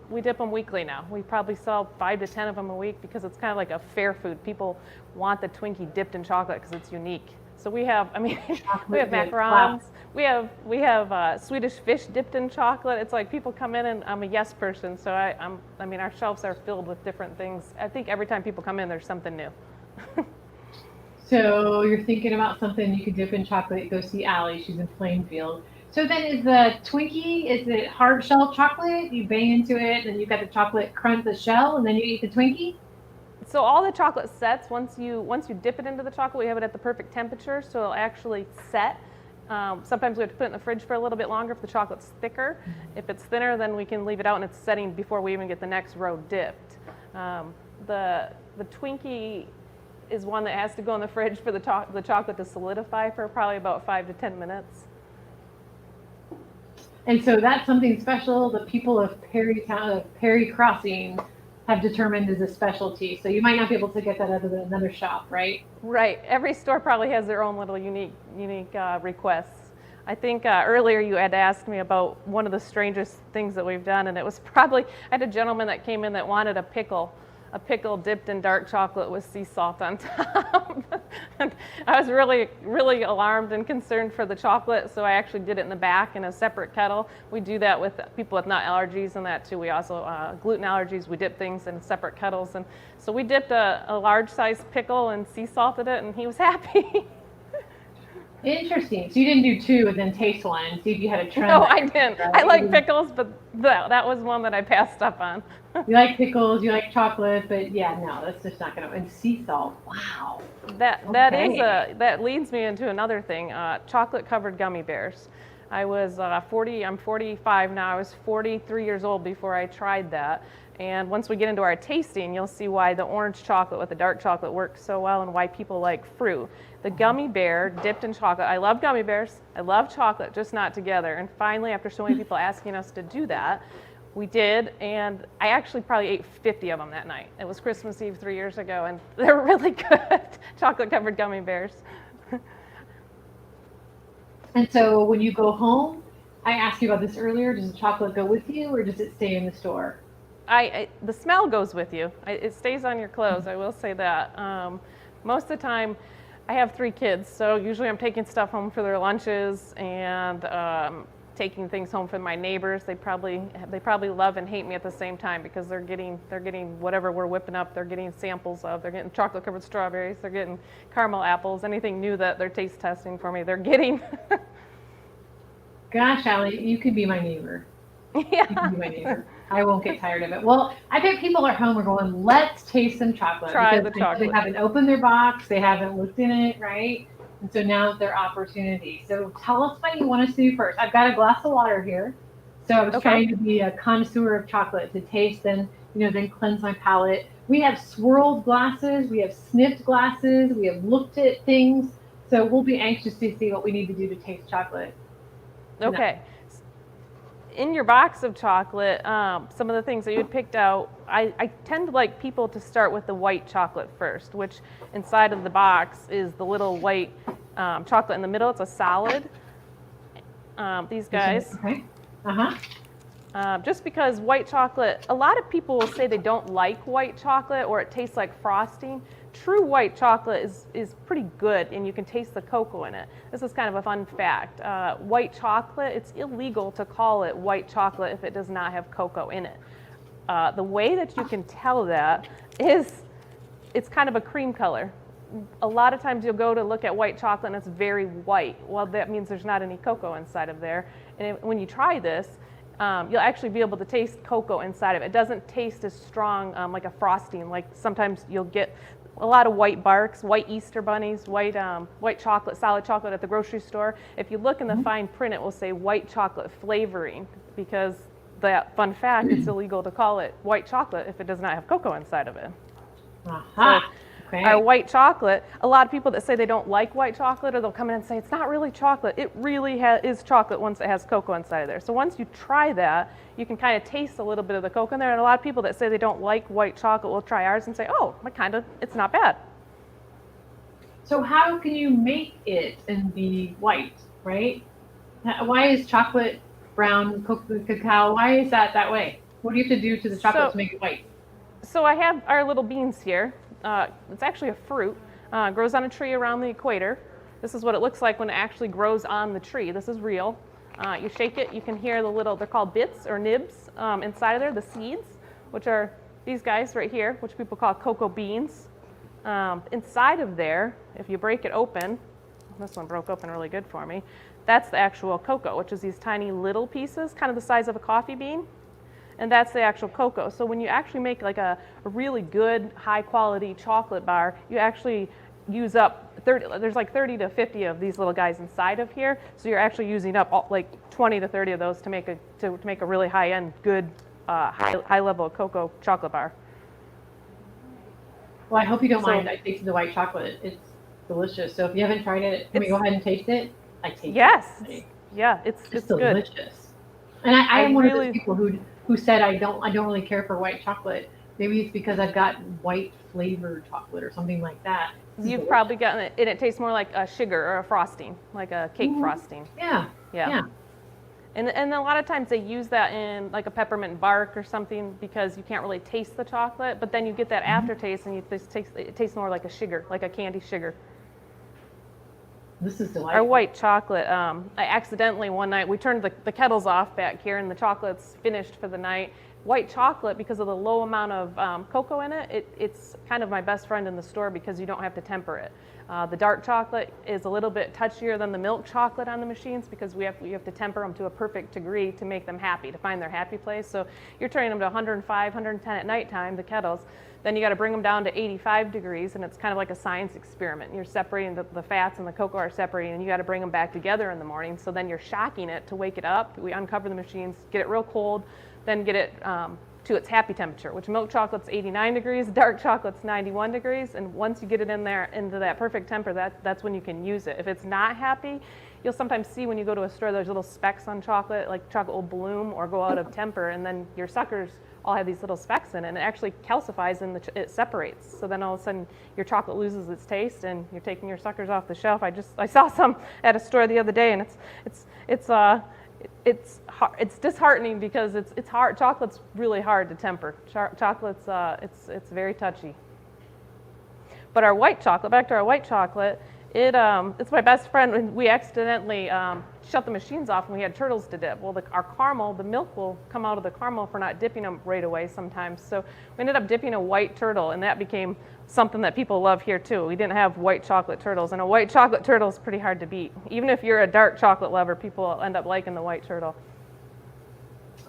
weekly now. We probably sell 5 to 10 of them a week because it's kind of like a fair food. People want the Twinkie dipped in chocolate because it's unique. So we have, we have macarons. Wow. We have Swedish fish dipped in chocolate. It's like people come in, and I'm a yes person. So our shelves are filled with different things. I think every time people come in, there's something new. So you're thinking about something you could dip in chocolate. Go see Allie. She's in Plainfield. So then is the Twinkie, is it hard shell chocolate? You bang into it, and you've got the chocolate crunch, the shell, and then you eat the Twinkie? So all the chocolate sets, once you dip it into the chocolate, we have it at the perfect temperature, so it'll actually set. Sometimes we have to put it in the fridge for a little bit longer if the chocolate's thicker. If it's thinner, then we can leave it out and it's setting before we even get the next row dipped. The Twinkie is one that has to go in the fridge for the chocolate to solidify for probably about 5 to 10 minutes. And so that's something special the people of Perry Crossing have determined is a specialty. So you might not be able to get that out of another shop, right? Right. Every store probably has their own little unique requests. I think earlier you had asked me about one of the strangest things that we've done, and it was probably, I had a gentleman that came in that wanted a pickle dipped in dark chocolate with sea salt on top. And I was really, really alarmed and concerned for the chocolate, so I actually did it in the back in a separate kettle. We do that with people with nut allergies and that too. We also, gluten allergies, we dip things in separate kettles. And so we dipped a large-sized pickle and sea salted it, and he was happy. Interesting. So you didn't do two and then taste one and see if you had a trend? No, I didn't. Right? I like pickles, but that was one that I passed up on. You like pickles, you like chocolate, but yeah, no, that's just not going to. And sea salt, wow. That leads me into another thing, chocolate-covered gummy bears. I'm 45 now. I was 43 years old before I tried that. And once we get into our tasting, you'll see why the orange chocolate with the dark chocolate works so well and why people like fruit. The gummy bear dipped in chocolate. I love gummy bears. I love chocolate, just not together. And finally, after so many people asking us to do that, we did, and I actually probably ate 50 of them that night. It was Christmas Eve 3 years ago, and they're really good, chocolate-covered gummy bears. And so when you go home, I asked you about this earlier, does the chocolate go with you, or does it stay in the store? The smell goes with you. It stays on your clothes, I will say that. Most of the time, I have 3 kids, so usually I'm taking stuff home for their lunches and taking things home from my neighbors. They probably love and hate me at the same time because they're getting whatever we're whipping up. They're getting samples of. They're getting chocolate covered strawberries. They're getting caramel apples. Anything new that they're taste testing for me, they're getting. Gosh, Allie, you could be my neighbor. Yeah. You can be my neighbor. I won't get tired of it. Well, I bet people at home are going, let's taste some chocolate. Try the chocolate. They haven't opened their box. They haven't looked in it, right? And so now is their opportunity. So tell us what you want us to do first. I've got a glass of water here. So I was trying to be a connoisseur of chocolate, to taste and, then cleanse my palate. We have swirled glasses. We have sniffed glasses. We have looked at things. So we'll be anxious to see what we need to do to taste chocolate. Okay. In your box of chocolate, some of the things that you had picked out, I tend to like people to start with the white chocolate first, which inside of the box is the little white chocolate in the middle. It's a solid. These guys. Okay. Just because white chocolate, a lot of people will say they don't like white chocolate or it tastes like frosting. True white chocolate is pretty good, and you can taste the cocoa in it. This is kind of a fun fact. White chocolate, it's illegal to call it white chocolate if it does not have cocoa in it. The way that you can tell that is it's kind of a cream color. A lot of times you'll go to look at white chocolate and it's very white. Well, that means there's not any cocoa inside of there. And when you try this, you'll actually be able to taste cocoa inside of it. It doesn't taste as strong like a frosting. Like sometimes you'll get a lot of white barks, white Easter bunnies, white chocolate, solid chocolate at the grocery store. If you look in the fine print, it will say white chocolate flavoring because that fun fact, it's illegal to call it white chocolate if it does not have cocoa inside of it. So, our white chocolate, a lot of people that say they don't like white chocolate, or they'll come in and say it's not really chocolate. It really is chocolate once it has cocoa inside of there. So once you try that, you can kind of taste a little bit of the cocoa in there. And a lot of people that say they don't like white chocolate will try ours and say, oh, it's not bad. So how can you make it and be white, right? Why is chocolate brown, cacao, why is that way? What do you have to do to the chocolate to make it white? So I have our little beans here. It's actually a fruit. Grows on a tree around the equator. This is what it looks like when it actually grows on the tree. This is real. You shake it, you can hear the little, they're called bits or nibs inside of there, the seeds, which are these guys right here, which people call cocoa beans. Inside of there, if you break it open, this one broke open really good for me, that's the actual cocoa, which is these tiny little pieces, kind of the size of a coffee bean. And that's the actual cocoa. So when you actually make like a really good, high quality chocolate bar, you actually use up 30, there's like 30 to 50 of these little guys inside of here. So you're actually using up like 20 to 30 of those to make a really high end, good, high level cocoa chocolate bar. Well, I hope you don't mind. I tasted the white chocolate. It's delicious. So if you haven't tried it, can we go ahead and taste it? I taste it. Yeah, it's delicious. Good. And I am one of those people who said I don't really care for white chocolate. Maybe it's because I've got white flavored chocolate or something like that. You've probably gotten it, and it tastes more like a sugar or a frosting, like a cake frosting. Yeah. And a lot of times they use that in like a peppermint bark or something because you can't really taste the chocolate, but then you get that aftertaste and it tastes more like a sugar, like a candy sugar. This is delightful. Our white chocolate, I accidentally one night, we turned the kettles off back here and the chocolate's finished for the night. White chocolate, because of the low amount of cocoa in it, it's kind of my best friend in the store because you don't have to temper it. The dark chocolate is a little bit touchier than the milk chocolate on the machines because you have to temper them to a perfect degree to make them happy, to find their happy place. So you're turning them to 105, 110 at nighttime, the kettles. Then you got to bring them down to 85 degrees, and it's kind of like a science experiment. You're separating the fats and the cocoa are separating, and you got to bring them back together in the morning. So then you're shocking it to wake it up. We uncover the machines, get it real cold, then get it to its happy temperature, which milk chocolate's 89 degrees, dark chocolate's 91 degrees, and once you get it in there into that perfect temper, that's when you can use it. If it's not happy, you'll sometimes see when you go to a store, there's little specks on chocolate, like chocolate will bloom or go out of temper, and then your suckers all have these little specks in it, and it actually calcifies and it separates. So then all of a sudden your chocolate loses its taste, and you're taking your suckers off the shelf. I saw some at a store the other day, and it's disheartening because it's hard. Chocolate's really hard to temper. Chocolate's it's very touchy. But our white chocolate, back to our white chocolate, it's my best friend. When we accidentally shut the machines off and we had turtles to dip. Well, our caramel, the milk will come out of the caramel if we're not dipping them right away sometimes. So we ended up dipping a white turtle, and that became something that people love here too. We didn't have white chocolate turtles, and a white chocolate turtle is pretty hard to beat. Even if you're a dark chocolate lover, people end up liking the white turtle.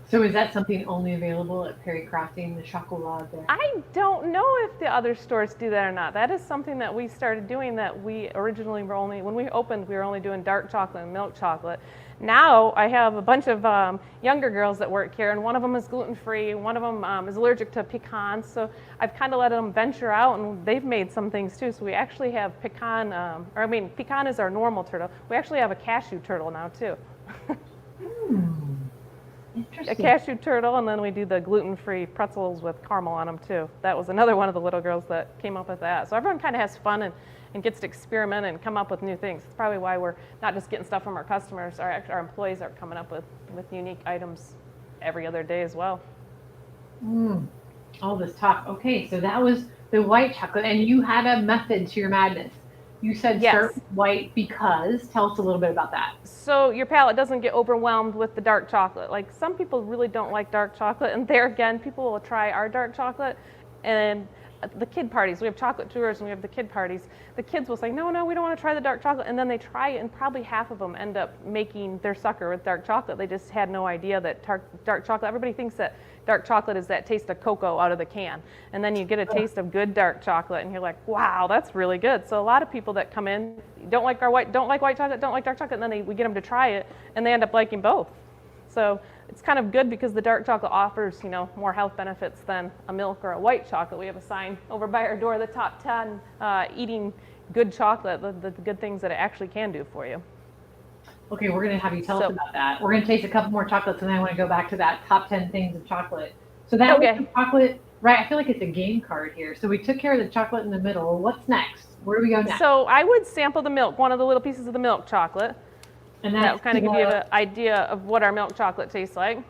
So is that something only available at Perry Crafting, the Schakolad there? I don't know if the other stores do that or not. That is something that we started doing that we originally were only, when we opened, we were only doing dark chocolate and milk chocolate. Now I have a bunch of younger girls that work here, and one of them is gluten-free, one of them is allergic to pecans, so I've kind of let them venture out, and they've made some things too. So we actually have pecan is our normal turtle. We actually have a cashew turtle now too. A cashew turtle, and then we do the gluten-free pretzels with caramel on them too. That was another one of the little girls that came up with that. So everyone kind of has fun and gets to experiment and come up with new things. It's probably why we're not just getting stuff from our customers. Our employees are coming up with unique items every other day as well. All this talk. Okay, so that was the white chocolate, and you had a method to your madness. You said start with white because. Tell us a little bit about that. So your palate doesn't get overwhelmed with the dark chocolate. Like some people really don't like dark chocolate, and there again, people will try our dark chocolate, and the kid parties, we have chocolate tours and we have the kid parties. The kids will say, no, we don't want to try the dark chocolate, and then they try it, and probably half of them end up making their sucker with dark chocolate. They just had no idea that dark chocolate, everybody thinks that dark chocolate is that taste of cocoa out of the can, and then you get a taste of good dark chocolate, and you're like, wow, that's really good. So a lot of people that come in don't like white chocolate, don't like dark chocolate, and then we get them to try it, and they end up liking both. So it's kind of good because the dark chocolate offers, more health benefits than a milk or a white chocolate. We have a sign over by our door, the top 10 eating good chocolate, the good things that it actually can do for you. Okay, we're going to have you tell us about that. We're going to taste a couple more chocolates, and then I want to go back to that top 10 things of chocolate. So that was the chocolate, right? I feel like it's a game card here. So we took care of the chocolate in the middle. What's next? Where do we go next? So I would sample the milk, one of the little pieces of the milk chocolate. And that will kind of give you an idea of what our milk chocolate tastes like.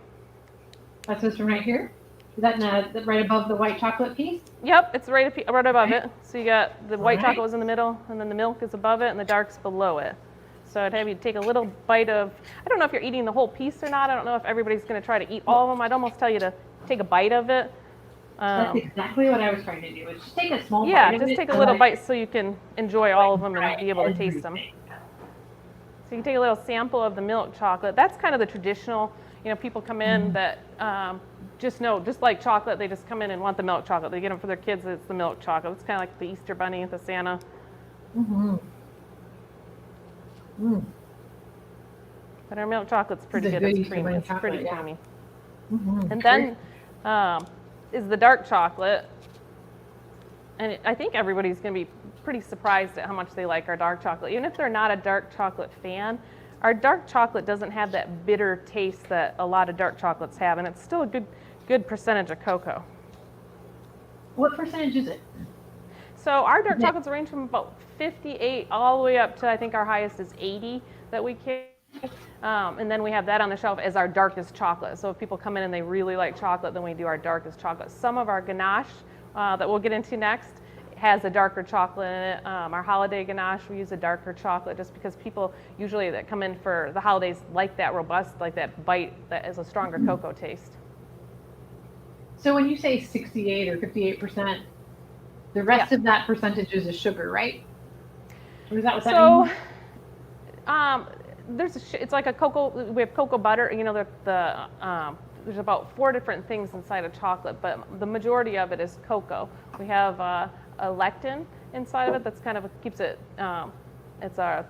That's this one right here? Is that right above the white chocolate piece? Yep, it's right above it. So you got the white chocolate was in the middle, and then the milk is above it, and the dark's below it. So I'd have you take a little bite of, I don't know if you're eating the whole piece or not. I don't know if everybody's going to try to eat all of them. I'd almost tell you to take a bite of it. That's exactly what I was trying to do. Is just take a small bite. Yeah, of just it take a and little let- bite so you can enjoy all of them and try be able to taste them. everything. So you can take a little sample of the milk chocolate. That's kind of the traditional, people come in that just like chocolate, they just come in and want the milk chocolate. They get them for their kids, it's the milk chocolate. It's kind of like the Easter Bunny, the Santa. Mm-hmm. Mm. But our milk chocolate's pretty It's a good. good It's Easter creamy. Bunny It's pretty chocolate, yeah. creamy. Mm-hmm. And then is the dark chocolate. And I think everybody's going to be pretty surprised at how much they like our dark chocolate. Even if they're not a dark chocolate fan, our dark chocolate doesn't have that bitter taste that a lot of dark chocolates have, and it's still a good percentage of cocoa. What percentage is it? So our dark chocolates range from about 58 all the way up to, I think our highest is 80 that we carry. And then we have that on the shelf as our darkest chocolate. So if people come in and they really like chocolate, then we do our darkest chocolate. Some of our ganache that we'll get into next has a darker chocolate in it. Our holiday ganache, we use a darker chocolate just because people usually that come in for the holidays like that robust, like that bite that is a stronger cocoa taste. So when you say 68 or 58%, the rest of that percentage is a sugar, right? Or is that what that means? It's like a cocoa. We have cocoa butter. There's about 4 different things inside of chocolate, but the majority of it is cocoa. We have a lectin inside of it that's kind of keeps it. It's a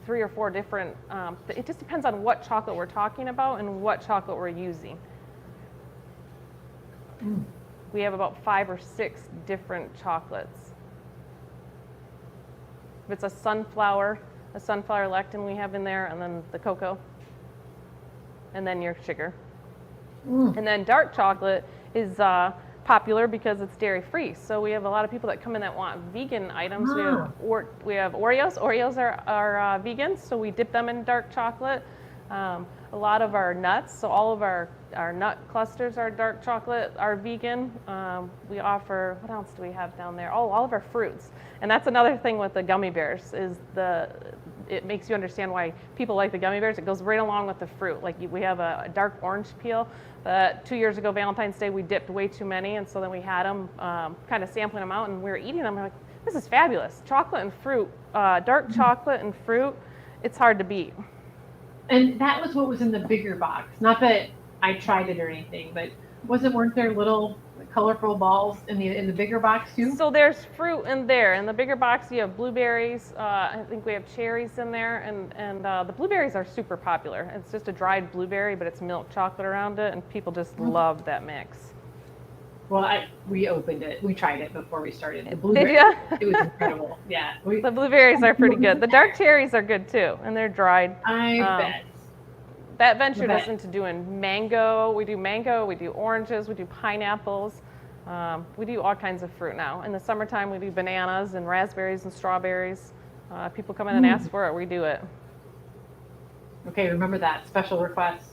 3 or 4 different. It just depends on what chocolate we're talking about and what chocolate we're using. We have about 5 or 6 different chocolates. If it's a sunflower lectin we have in there, and then the cocoa, and then your sugar. And then dark chocolate is popular because it's dairy-free. So we have a lot of people that come in that want vegan items. We have Oreos. Oreos are vegan, so we dip them in dark chocolate. A lot of our nuts, so all of our nut clusters are dark chocolate, are vegan. We offer, what else do we have down there? Oh, all of our fruits. And that's another thing with the gummy bears is it makes you understand why people like the gummy bears. It goes right along with the fruit. Like we have a dark orange peel. 2 years ago, Valentine's Day, we dipped way too many, and so then we had them, kind of sampling them out, and we were eating them. We're like, this is fabulous. Chocolate and fruit, dark chocolate and fruit, it's hard to beat. And that was what was in the bigger box. Not that I tried it or anything, but weren't there little colorful balls in the bigger box too? So there's fruit in there. In the bigger box, you have blueberries. I think we have cherries in there, and the blueberries are super popular. It's just a dried blueberry, but it's milk chocolate around it, and people just love that mix. Well, we opened it. We tried it before we started. The Did blueberries, ya? it was incredible. Yeah. The blueberries are pretty good. The dark cherries are good too, and they're dried. I bet. That ventured us into doing mango. We do mango, we do oranges, we do pineapples. We do all kinds of fruit now. In the summertime, we do bananas and raspberries and strawberries. People come in and ask for it, we do it. Okay, remember that. Special request.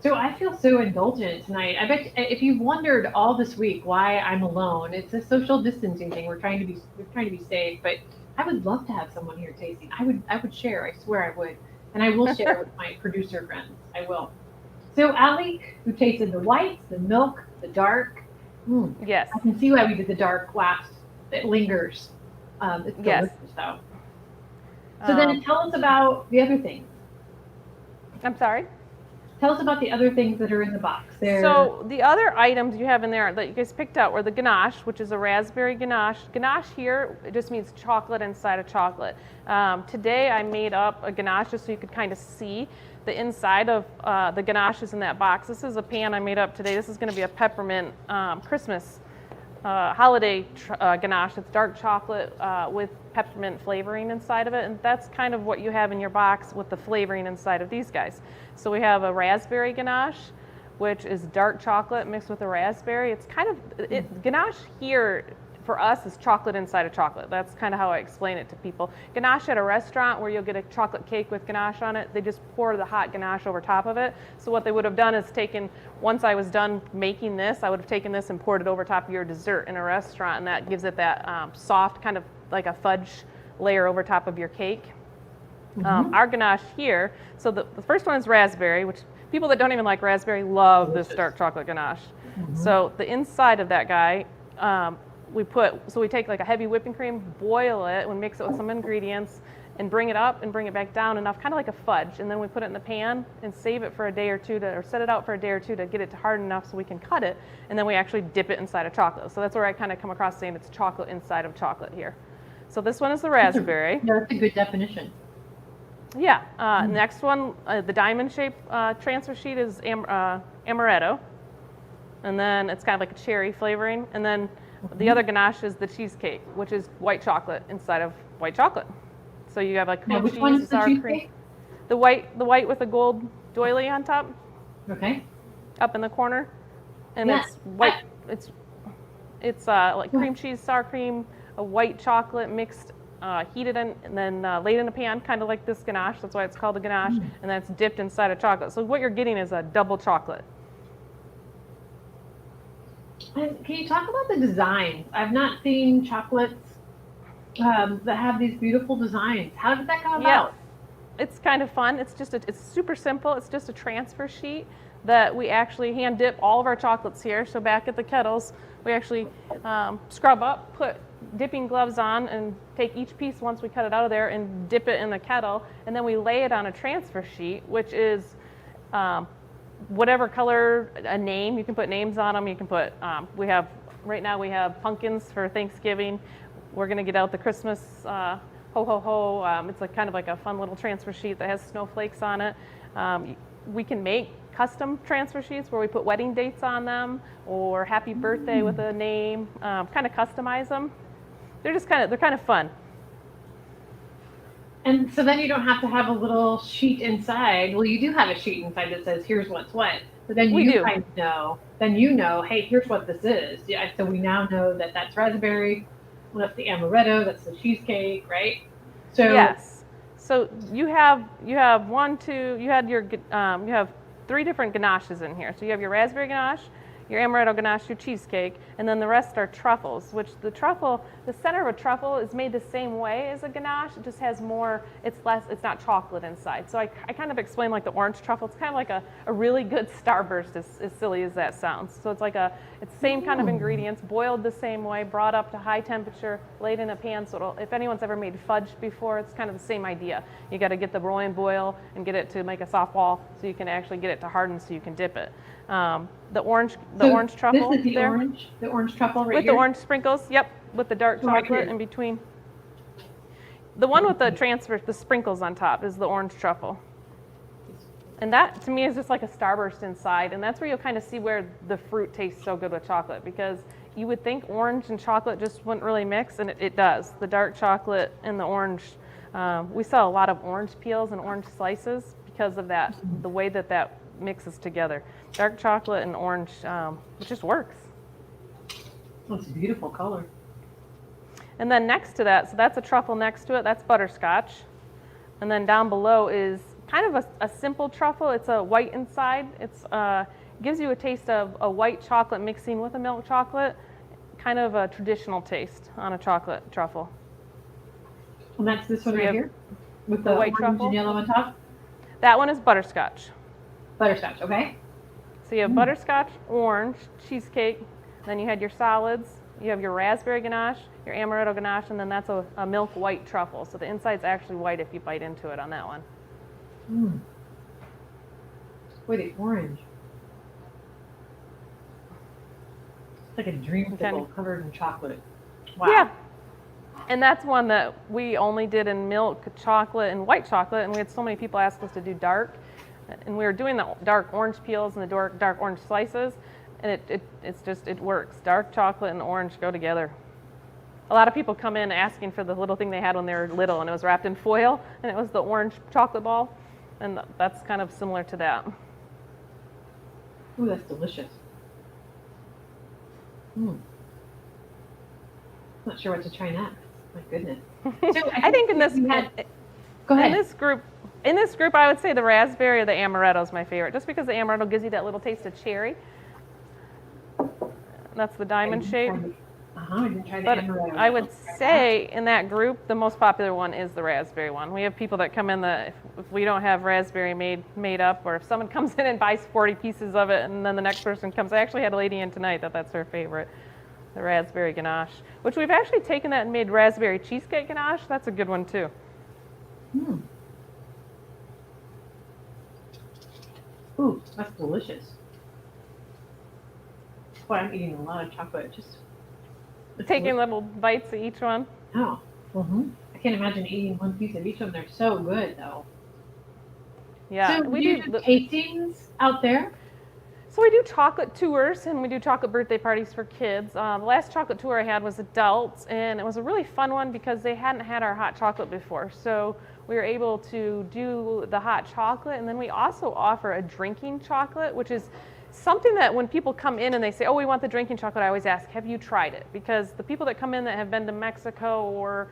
So I feel so indulgent tonight. I bet if you've wondered all this week why I'm alone, it's a social distancing thing. We're trying to be safe, but I would love to have someone here tasting. I would share. I swear I would. And I will share with my producer friends. I will. So Allie, who tasted the whites, the milk, the dark. Yes. I can see why we did the dark last. It lingers. It's delicious though. So then tell us about the other things. I'm sorry? Tell us about the other things that are in the box. So the other items you have in there that you guys picked out were the ganache, which is a raspberry ganache. Ganache here, it just means chocolate inside of chocolate. Today I made up a ganache just so you could kind of see the inside of the ganaches in that box. This is a pan I made up today. This is going to be a peppermint Christmas holiday ganache. It's dark chocolate with peppermint flavoring inside of it, and that's kind of what you have in your box with the flavoring inside of these guys. So we have a raspberry ganache, which is dark chocolate mixed with a raspberry. It's kind of, ganache here for us is chocolate inside of chocolate. That's kind of how I explain it to people. Ganache at a restaurant where you'll get a chocolate cake with ganache on it, they just pour the hot ganache over top of it. So what they would have done is once I was done making this, I would have taken this and poured it over top of your dessert in a restaurant, and that gives it that soft kind of like a fudge layer over top of your cake. Our ganache here, so the first one is raspberry, which people that don't even like raspberry love this dark chocolate ganache. So the inside of that guy, we take like a heavy whipping cream, boil it, we mix it with some ingredients, and bring it up and bring it back down enough, kind of like a fudge, and then we put it in the pan and save it for a day or two or set it out for a day or two to get it to harden enough so we can cut it, and then we actually dip it inside of chocolate. So that's where I kind of come across saying it's chocolate inside of chocolate here. So this one is the raspberry. That's a good definition. Yeah. Next one, the diamond shape transfer sheet is amaretto, and then it's kind of like a cherry flavoring, and then the other ganache is the cheesecake, which is white chocolate inside of white chocolate. So you have like cream which cheese, one is the sour cheesecake? cream. The white with the gold doily on top. Okay. Up in the corner, and Yes. it's white. It's like cream cheese, sour cream, a white chocolate mixed, heated in, and then laid in a pan, kind of like this ganache. That's why it's called a ganache, and then it's dipped inside of chocolate. So what you're getting is a double chocolate. And can you talk about the designs? I've not seen chocolates that have these beautiful designs. How did that come about? It's kind of fun. It's super simple. It's just a transfer sheet that we actually hand dip all of our chocolates here. So back at the kettles, we actually scrub up, put dipping gloves on, and take each piece once we cut it out of there and dip it in the kettle, and then we lay it on a transfer sheet, which is whatever color, a name. You can put names on them. You can put, right now we have pumpkins for Thanksgiving. We're gonna get out the Christmas ho ho ho. It's like kind of like a fun little transfer sheet that has snowflakes on it. We can make custom transfer sheets where we put wedding dates on them or happy birthday with a name, kind of customize them. They're kind of fun. And so then you don't have to have a little sheet inside. Well, you do have a sheet inside that says, here's what's what. But then you kind of know. Then you know, hey, here's what this is. Yeah, so we now know that that's raspberry. Well, that's the amaretto. That's the cheesecake, right? So yes. So you have three different ganaches in here. So you have your raspberry ganache, your amaretto ganache, your cheesecake, and then the rest are truffles, which the center of a truffle is made the same way as a ganache. It just has more, it's not chocolate inside. So I kind of explain like the orange truffle. It's kind of like a really good starburst, as silly as that sounds. So it's like it's the same kind of ingredients, boiled the same way, brought up to high temperature, laid in a pan. So if anyone's ever made fudge before, it's kind of the same idea. You got to get the rolling boil and get it to make a soft ball so you can actually get it to harden so you can dip it. The orange truffle. This is the orange truffle right with here? the orange sprinkles. Yep, with the dark chocolate in between. The one with the sprinkles on top is the orange truffle. And that to me is just like a starburst inside, and that's where you'll kind of see where the fruit tastes so good with chocolate, because you would think orange and chocolate just wouldn't really mix, and it does. The dark chocolate and the orange. We sell a lot of orange peels and orange slices because of that, the way that mixes together. Dark chocolate and orange, it just works. That's a beautiful color. And then next to that, so that's a truffle next to it, that's butterscotch. And then down below is kind of a simple truffle. It's a white inside. It's gives you a taste of a white chocolate mixing with a milk chocolate, kind of a traditional taste on a chocolate truffle. And that's this one right here? With the white orange truffle and yellow on top? That one is butterscotch. Butterscotch, okay. So you have butterscotch, orange, cheesecake, then you had your solids, you have your raspberry ganache, your amaretto ganache, and then that's a milk white truffle. So the inside's actually white if you bite into it on that one. Boy, the orange. It's like a dreamsicle covered in chocolate. Wow. Yeah. And that's one that we only did in milk, chocolate, and white chocolate, and we had so many people ask us to do dark. And we were doing the dark orange peels and the dark orange slices, and it works. Dark chocolate and orange go together. A lot of people come in asking for the little thing they had when they were little, and it was wrapped in foil, and it was the orange chocolate ball, and that's kind of similar to that. Ooh, that's delicious. Not sure what to try next. My goodness. So I think in this Go ahead. In this group, I would say the raspberry or the amaretto is my favorite, just because the amaretto gives you that little taste of cherry. That's the diamond shape. I didn't try the But amaretto. I would say in that group, the most popular one is the raspberry one. We have people that come in that if we don't have raspberry made up, or if someone comes in and buys 40 pieces of it, and then the next person comes. I actually had a lady in tonight that's her favorite, the raspberry ganache, which we've actually taken that and made raspberry cheesecake ganache. That's a good one too. Ooh, that's delicious. Boy, I'm eating a lot of chocolate. Taking little bites of each one. Oh, I can't imagine eating one piece of each of them. They're so good, though. Yeah, so we do tastings out there. So we do chocolate tours, and we do chocolate birthday parties for kids. The last chocolate tour I had was adults, and it was a really fun one because they hadn't had our hot chocolate before. So we were able to do the hot chocolate, and then we also offer a drinking chocolate, which is something that when people come in and they say, oh, we want the drinking chocolate, I always ask, have you tried it? Because the people that come in that have been to Mexico or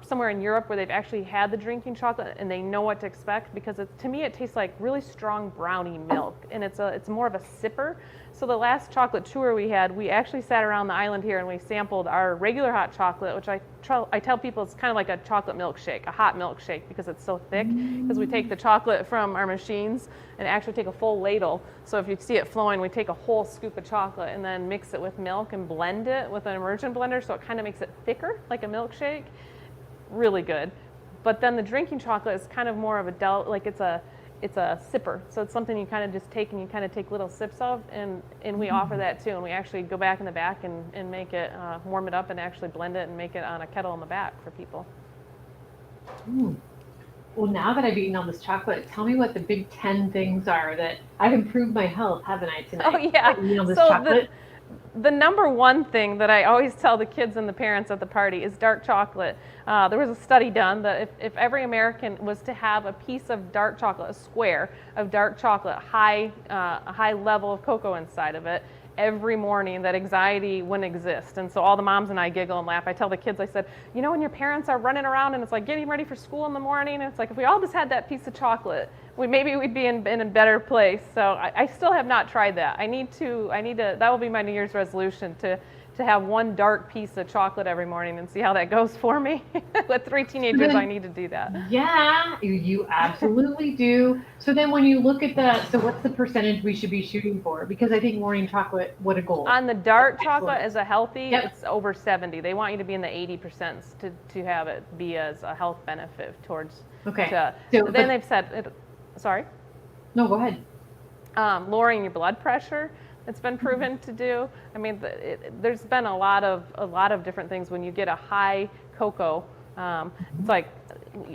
somewhere in Europe where they've actually had the drinking chocolate and they know what to expect, because to me it tastes like really strong brownie milk, and it's more of a sipper. So the last chocolate tour we had, we actually sat around the island here and we sampled our regular hot chocolate, which I tell people it's kind of like a chocolate milkshake, a hot milkshake, because it's so thick. Because we take the chocolate from our machines and actually take a full ladle. So if you see it flowing, we take a whole scoop of chocolate and then mix it with milk and blend it with an immersion blender, so it kind of makes it thicker, like a milkshake. Really good. But then the drinking chocolate is kind of more of it's a sipper, so it's something you kind of just take and you kind of take little sips of, and we offer that too, and we actually go back in the back and make it, warm it up and actually blend it and make it on a kettle in the back for people. Well, now that I've eaten all this chocolate, tell me what the big 10 things are that I've improved my health, haven't I, tonight? Oh yeah, chocolate. The number one thing that I always tell the kids and the parents at the party is dark chocolate. There was a study done that if every American was to have a piece of dark chocolate, a square of dark chocolate, a high level of cocoa inside of it, every morning, that anxiety wouldn't exist. And so all the moms and I giggle and laugh. I tell the kids, I said, you know, when your parents are running around and it's like getting ready for school in the morning, and it's like if we all just had that piece of chocolate, maybe we'd be in a better place. So I still have not tried that. I need to, that will be my New Year's resolution, to have one dark piece of chocolate every morning and see how that goes for me. With 3 teenagers, I need to do that. Yeah, you absolutely do. So then when you look at so what's the percentage we should be shooting for? Because I think morning chocolate, what a goal. On the dark chocolate as a healthy, it's over 70. They want you to be in the 80% to have it be as a health benefit towards. Okay. Then they've said, sorry? No, go ahead. Lowering your blood pressure. It's been proven to do. I mean, there's been a lot of different things. When you get a high cocoa, it's like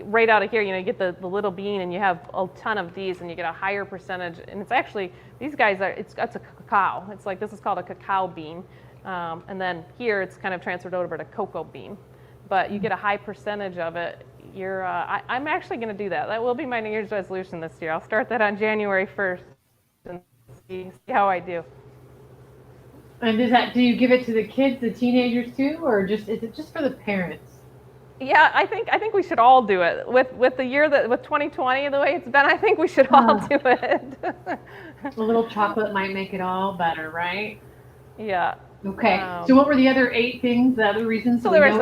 right out of here, you get the little bean, and you have a ton of these, and you get a higher percentage. And it's actually, these guys it's a cacao. It's like, this is called a cacao bean, and then here it's kind of transferred over to cocoa bean. But you get a high percentage of it. I'm actually going to do that. That will be my New Year's resolution this year. I'll start that on January 1st and see how I do. And do you give it to the kids, the teenagers too, or is it just for the parents? Yeah, I think we should all do it. With the year with 2020 the way it's been, I think we should all do it. A little chocolate might make it all better, right? Yeah. Okay. So what were the other 8 things? The other reasons? So there's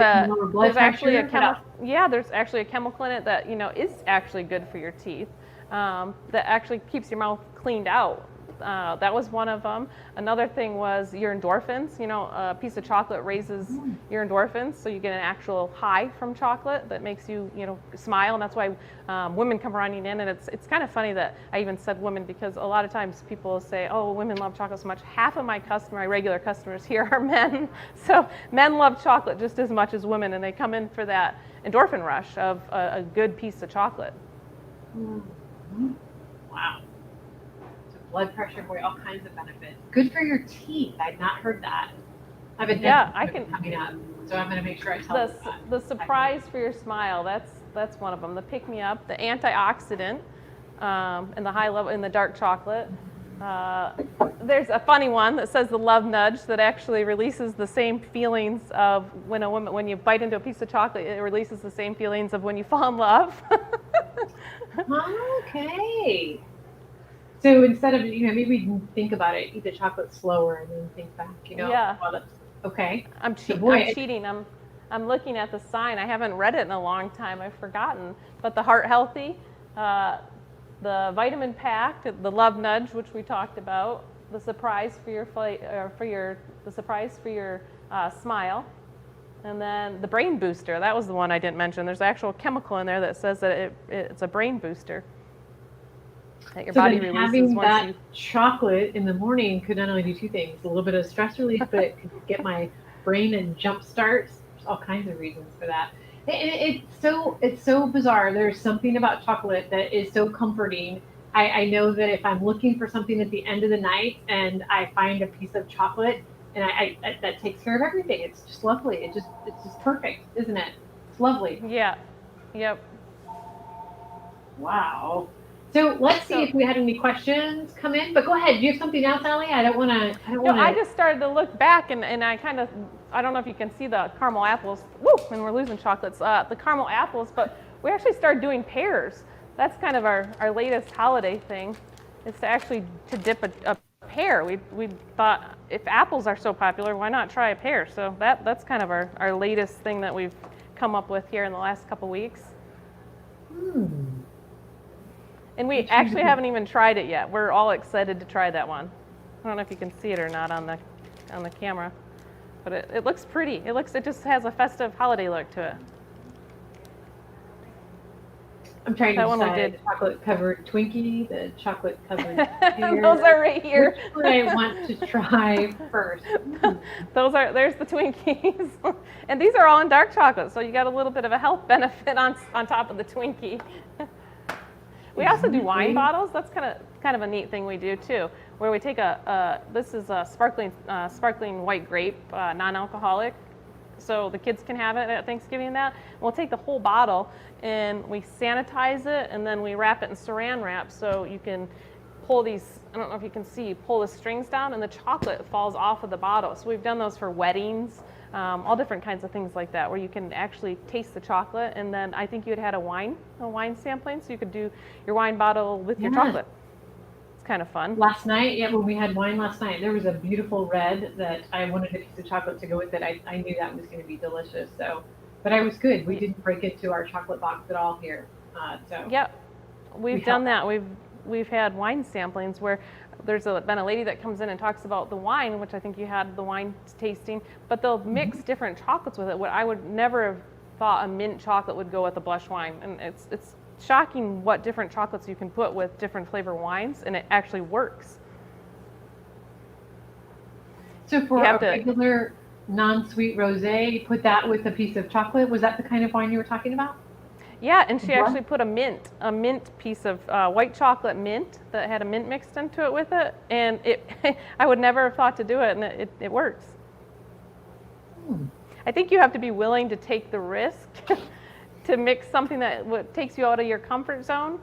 actually a chemical in it that is actually good for your teeth. That actually keeps your mouth cleaned out. That was one of them. Another thing was your endorphins. A piece of chocolate raises your endorphins, so you get an actual high from chocolate that makes you, smile. And that's why women come running in. And it's kind of funny that I even said women, because a lot of times people say, oh, women love chocolate so much. Half of my regular customers here are men. So men love chocolate just as much as women, and they come in for that endorphin rush of a good piece of chocolate. Mm-hmm. Wow. Blood pressure, all kinds of benefits. Good for your teeth. I've not heard that. I have a dentist coming up, so I'm going to make sure I tell them that. The surprise for your smile, that's one of them. The pick-me-up, the antioxidant, and the high level in the dark chocolate. There's a funny one that says the love nudge, that actually releases the same feelings of when you bite into a piece of chocolate, it releases the same feelings of when you fall in love. Okay. So instead of, maybe we can think about it, eat the chocolate slower and then think back, Yeah. Okay. I'm cheating. I'm looking at the sign. I haven't read it in a long time. I've forgotten. But the heart healthy, the vitamin packed, the love nudge, which we talked about, the surprise for your smile, and then the brain booster. That was the one I didn't mention. There's actual chemical in there that says that it's a brain booster that your body releases having once that you. chocolate in the morning could not only do two things: a little bit of stress relief, but it could get my brain and jump starts. There's all kinds of reasons for that. It's so bizarre. There's something about chocolate that is so comforting. I know that if I'm looking for something at the end of the night and I find a piece of chocolate, and that takes care of everything. It's just lovely. It's just perfect, isn't it? It's lovely. Yeah. Yep. Wow. So let's see if we had any questions come in. But go ahead. Do you have something else, Allie? I don't want to. No, I just started to look back, and I kind of, I don't know if you can see the caramel apples. Woo! And we're losing chocolates. The caramel apples, but we actually started doing pears. That's kind of our latest holiday thing, is to actually dip a pear. We thought, if apples are so popular, why not try a pear? So that's kind of our latest thing that we've come up with here in the last couple weeks. And we actually haven't even tried it yet. We're all excited to try that one. I don't know if you can see it or not on the camera, but it looks pretty. It just has a festive holiday look to it. I'm trying to decide the chocolate-covered Twinkie, the chocolate-covered pear. Those are right here. Which one I want to try first. There's the Twinkies. And these are all in dark chocolate, so you got a little bit of a health benefit on top of the Twinkie. We also do wine bottles. That's kind of a neat thing we do too, where we take this is a sparkling white grape, non-alcoholic, so the kids can have it at Thanksgiving and that. We'll take the whole bottle and we sanitize it, and then we wrap it in saran wrap so you can pull these, I don't know if you can see, pull the strings down and the chocolate falls off of the bottle. So we've done those for weddings, all different kinds of things like that, where you can actually taste the chocolate. And then I think you had a wine sampling, so you could do your wine bottle with your chocolate. It's kind of fun. Last night, when we had wine last night, there was a beautiful red that I wanted a piece of chocolate to go with it. I knew that was going to be delicious. So, but I was good. We didn't break into our chocolate box at all here. Yep, we've done that. We've had wine samplings where there's been a lady that comes in and talks about the wine, which I think you had the wine tasting, but they'll mix different chocolates with it. What I would never have thought a mint chocolate would go with a blush wine, and it's shocking what different chocolates you can put with different flavor wines, and it actually works. So for a regular non-sweet rosé, you put that with a piece of chocolate. Was that the kind of wine you were talking about? Yeah, and she actually put a mint piece of white chocolate mint that had a mint mixed into it with it, and I would never have thought to do it, and it works. I think you have to be willing to take the risk to mix something that takes you out of your comfort zone,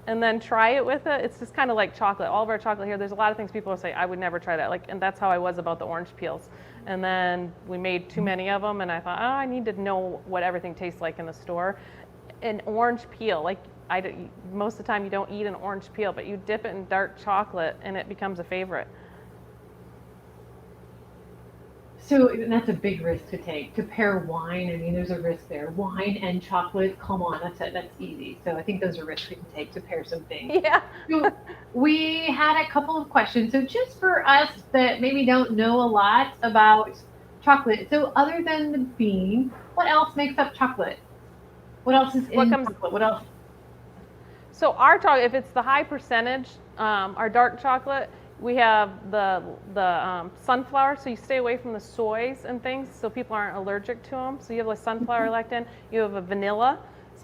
and then try it with it. It's just kind of like chocolate. All of our chocolate here, there's a lot of things people will say, I would never try that. And that's how I was about the orange peels. And then we made too many of them, and I thought, I need to know what everything tastes like in the store. An orange peel, most of the time you don't eat an orange peel, but you dip it in dark chocolate and it becomes a favorite. So that's a big risk to take. To pair wine, I mean, there's a risk there. Wine and chocolate, come on, that's easy. So I think those are risks we can take to pair some things. Yeah. So we had a couple of questions. So just for us that maybe don't know a lot about chocolate, so other than the bean, what else makes up chocolate? What else is in chocolate? What else? So our chocolate, if it's the high percentage, our dark chocolate, we have the sunflower, so you stay away from the soys and things so people aren't allergic to them. So you have a sunflower lectin, you have a vanilla.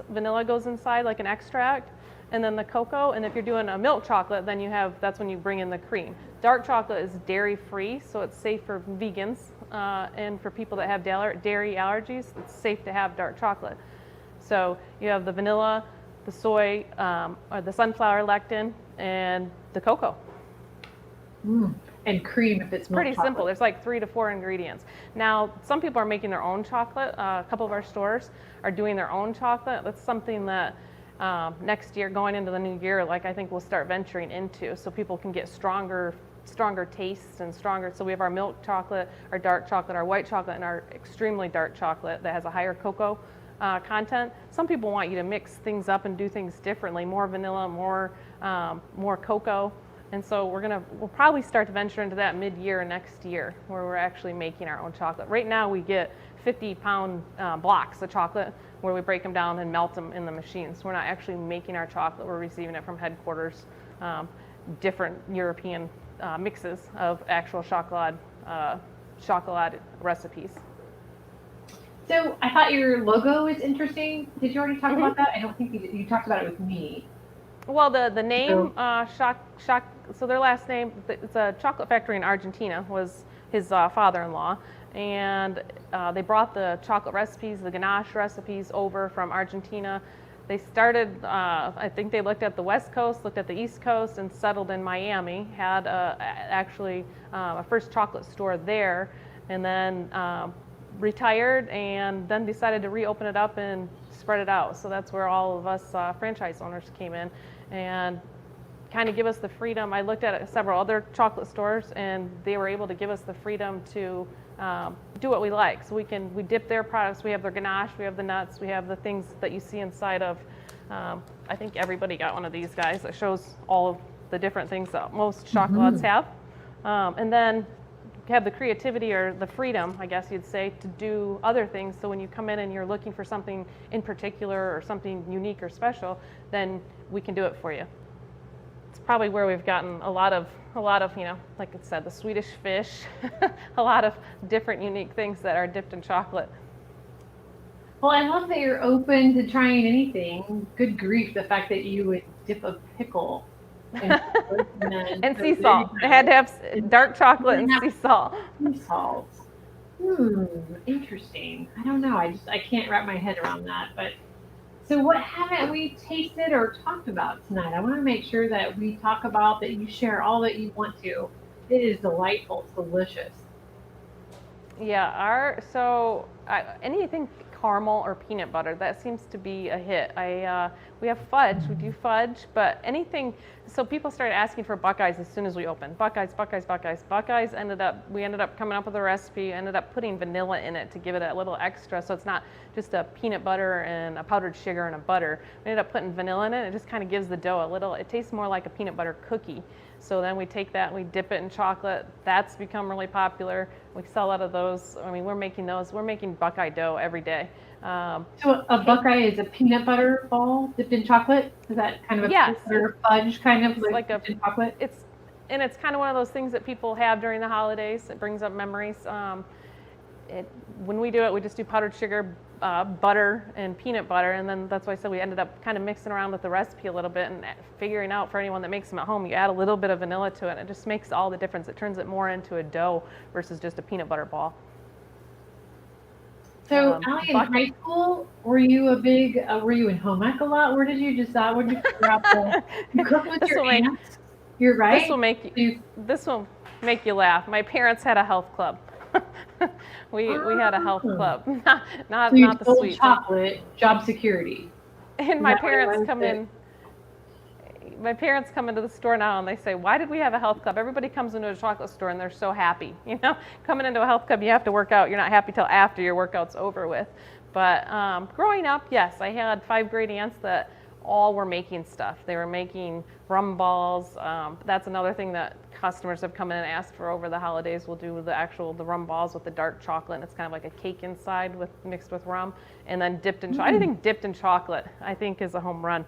Vanilla goes inside like an extract, and then the cocoa. And if you're doing a milk chocolate, then that's when you bring in the cream. Dark chocolate is dairy free, so it's safe for vegans, and for people that have dairy allergies, it's safe to have dark chocolate. So you have the vanilla, the soy, or the sunflower lectin, and the cocoa. And cream if it's pretty simple. There's like 3 to 4 ingredients. Now, some people are making their own chocolate. A couple of our stores are doing their own chocolate. That's something that next year, going into the new year, I think we'll start venturing into, so people can get stronger stronger tastes and stronger. So we have our milk chocolate, our dark chocolate, our white chocolate, and our extremely dark chocolate that has a higher cocoa content. Some people want you to mix things up and do things differently, more vanilla, more cocoa. And so we'll probably start to venture into that mid-year next year, where we're actually making our own chocolate. Right now we get 50-pound blocks of chocolate where we break them down and melt them in the machines. We're not actually making our chocolate, we're receiving it from headquarters, different European mixes of actual Schakolad recipes. So I thought your logo is interesting. Did you already talk about that? I don't think you talked about it with me. Well, the name, so their last name, it's a chocolate factory in Argentina, was his father-in-law. And they brought the chocolate recipes, the ganache recipes over from Argentina. They started, I think they looked at the West Coast, looked at the East Coast, and settled in Miami, had actually a first chocolate store there, and then retired and then decided to reopen it up and spread it out. So that's where all of us franchise owners came in and kind of give us the freedom. I looked at several other chocolate stores and they were able to give us the freedom to do what we like. So we dip their products. We have their ganache, we have the nuts, we have the things that you see inside of, I think everybody got one of these guys that shows all of the different things that most chocolates have. And then have the creativity or the freedom, I guess you'd say, to do other things. So when you come in and you're looking for something in particular or something unique or special, then we can do it for you. It's probably where we've gotten a lot of, you know, like it said, the Swedish fish, a lot of different unique things that are dipped in chocolate. Well, I love that you're open to trying anything. Good grief, the fact that you would dip a pickle and sea salt. It had to have dark chocolate and sea salt. Sea salt. Interesting. I don't know. I can't wrap my head around that. But so what haven't we tasted or talked about tonight? I want to make sure that we talk about, that you share all that you want to. It is delightful. It's delicious. Yeah. Anything caramel or peanut butter, that seems to be a hit. We have fudge, we do fudge, but anything, so people started asking for Buckeyes as soon as we opened. Buckeyes. We ended up coming up with a recipe, ended up putting vanilla in it to give it a little extra, so it's not just a peanut butter and a powdered sugar and a butter. We ended up putting vanilla in it. It just kind of gives the dough a little, it tastes more like a peanut butter cookie. So then we take that and we dip it in chocolate. That's become really popular. We sell out of those. I mean, we're making Buckeye dough every day. So a Buckeye is a peanut butter ball dipped in chocolate? Is that kind of a peanut butter fudge kind of like dipped in chocolate? It's kind of one of those things that people have during the holidays. It brings up memories. When we do it, we just do powdered sugar, butter, and peanut butter, and then that's why I said we ended up kind of mixing around with the recipe a little bit and figuring out, for anyone that makes them at home, you add a little bit of vanilla to it, and it just makes all the difference. It turns it more into a dough versus just a peanut butter ball. So, Allie, in high school, were you in home ec a lot? Where did you decide? Where did you figure out you cook with your aunts? You're right. This will make you laugh. My parents had a health club. we had a health club, not the sweet chocolate, job security. And my parents come in. My parents come into the store now and they say, "Why did we have a health club?" Everybody comes into a chocolate store and they're so happy. You know, coming into a health club, you have to work out. You're not happy till after your workout's over with. But growing up, yes, I had 5 great aunts that all were making stuff. They were making rum balls. That's another thing that customers have come in and asked for over the holidays. We'll do the rum balls with the dark chocolate, and it's kind of like a cake inside mixed with rum, and then dipped in chocolate. Anything dipped in chocolate, I think, is a home run.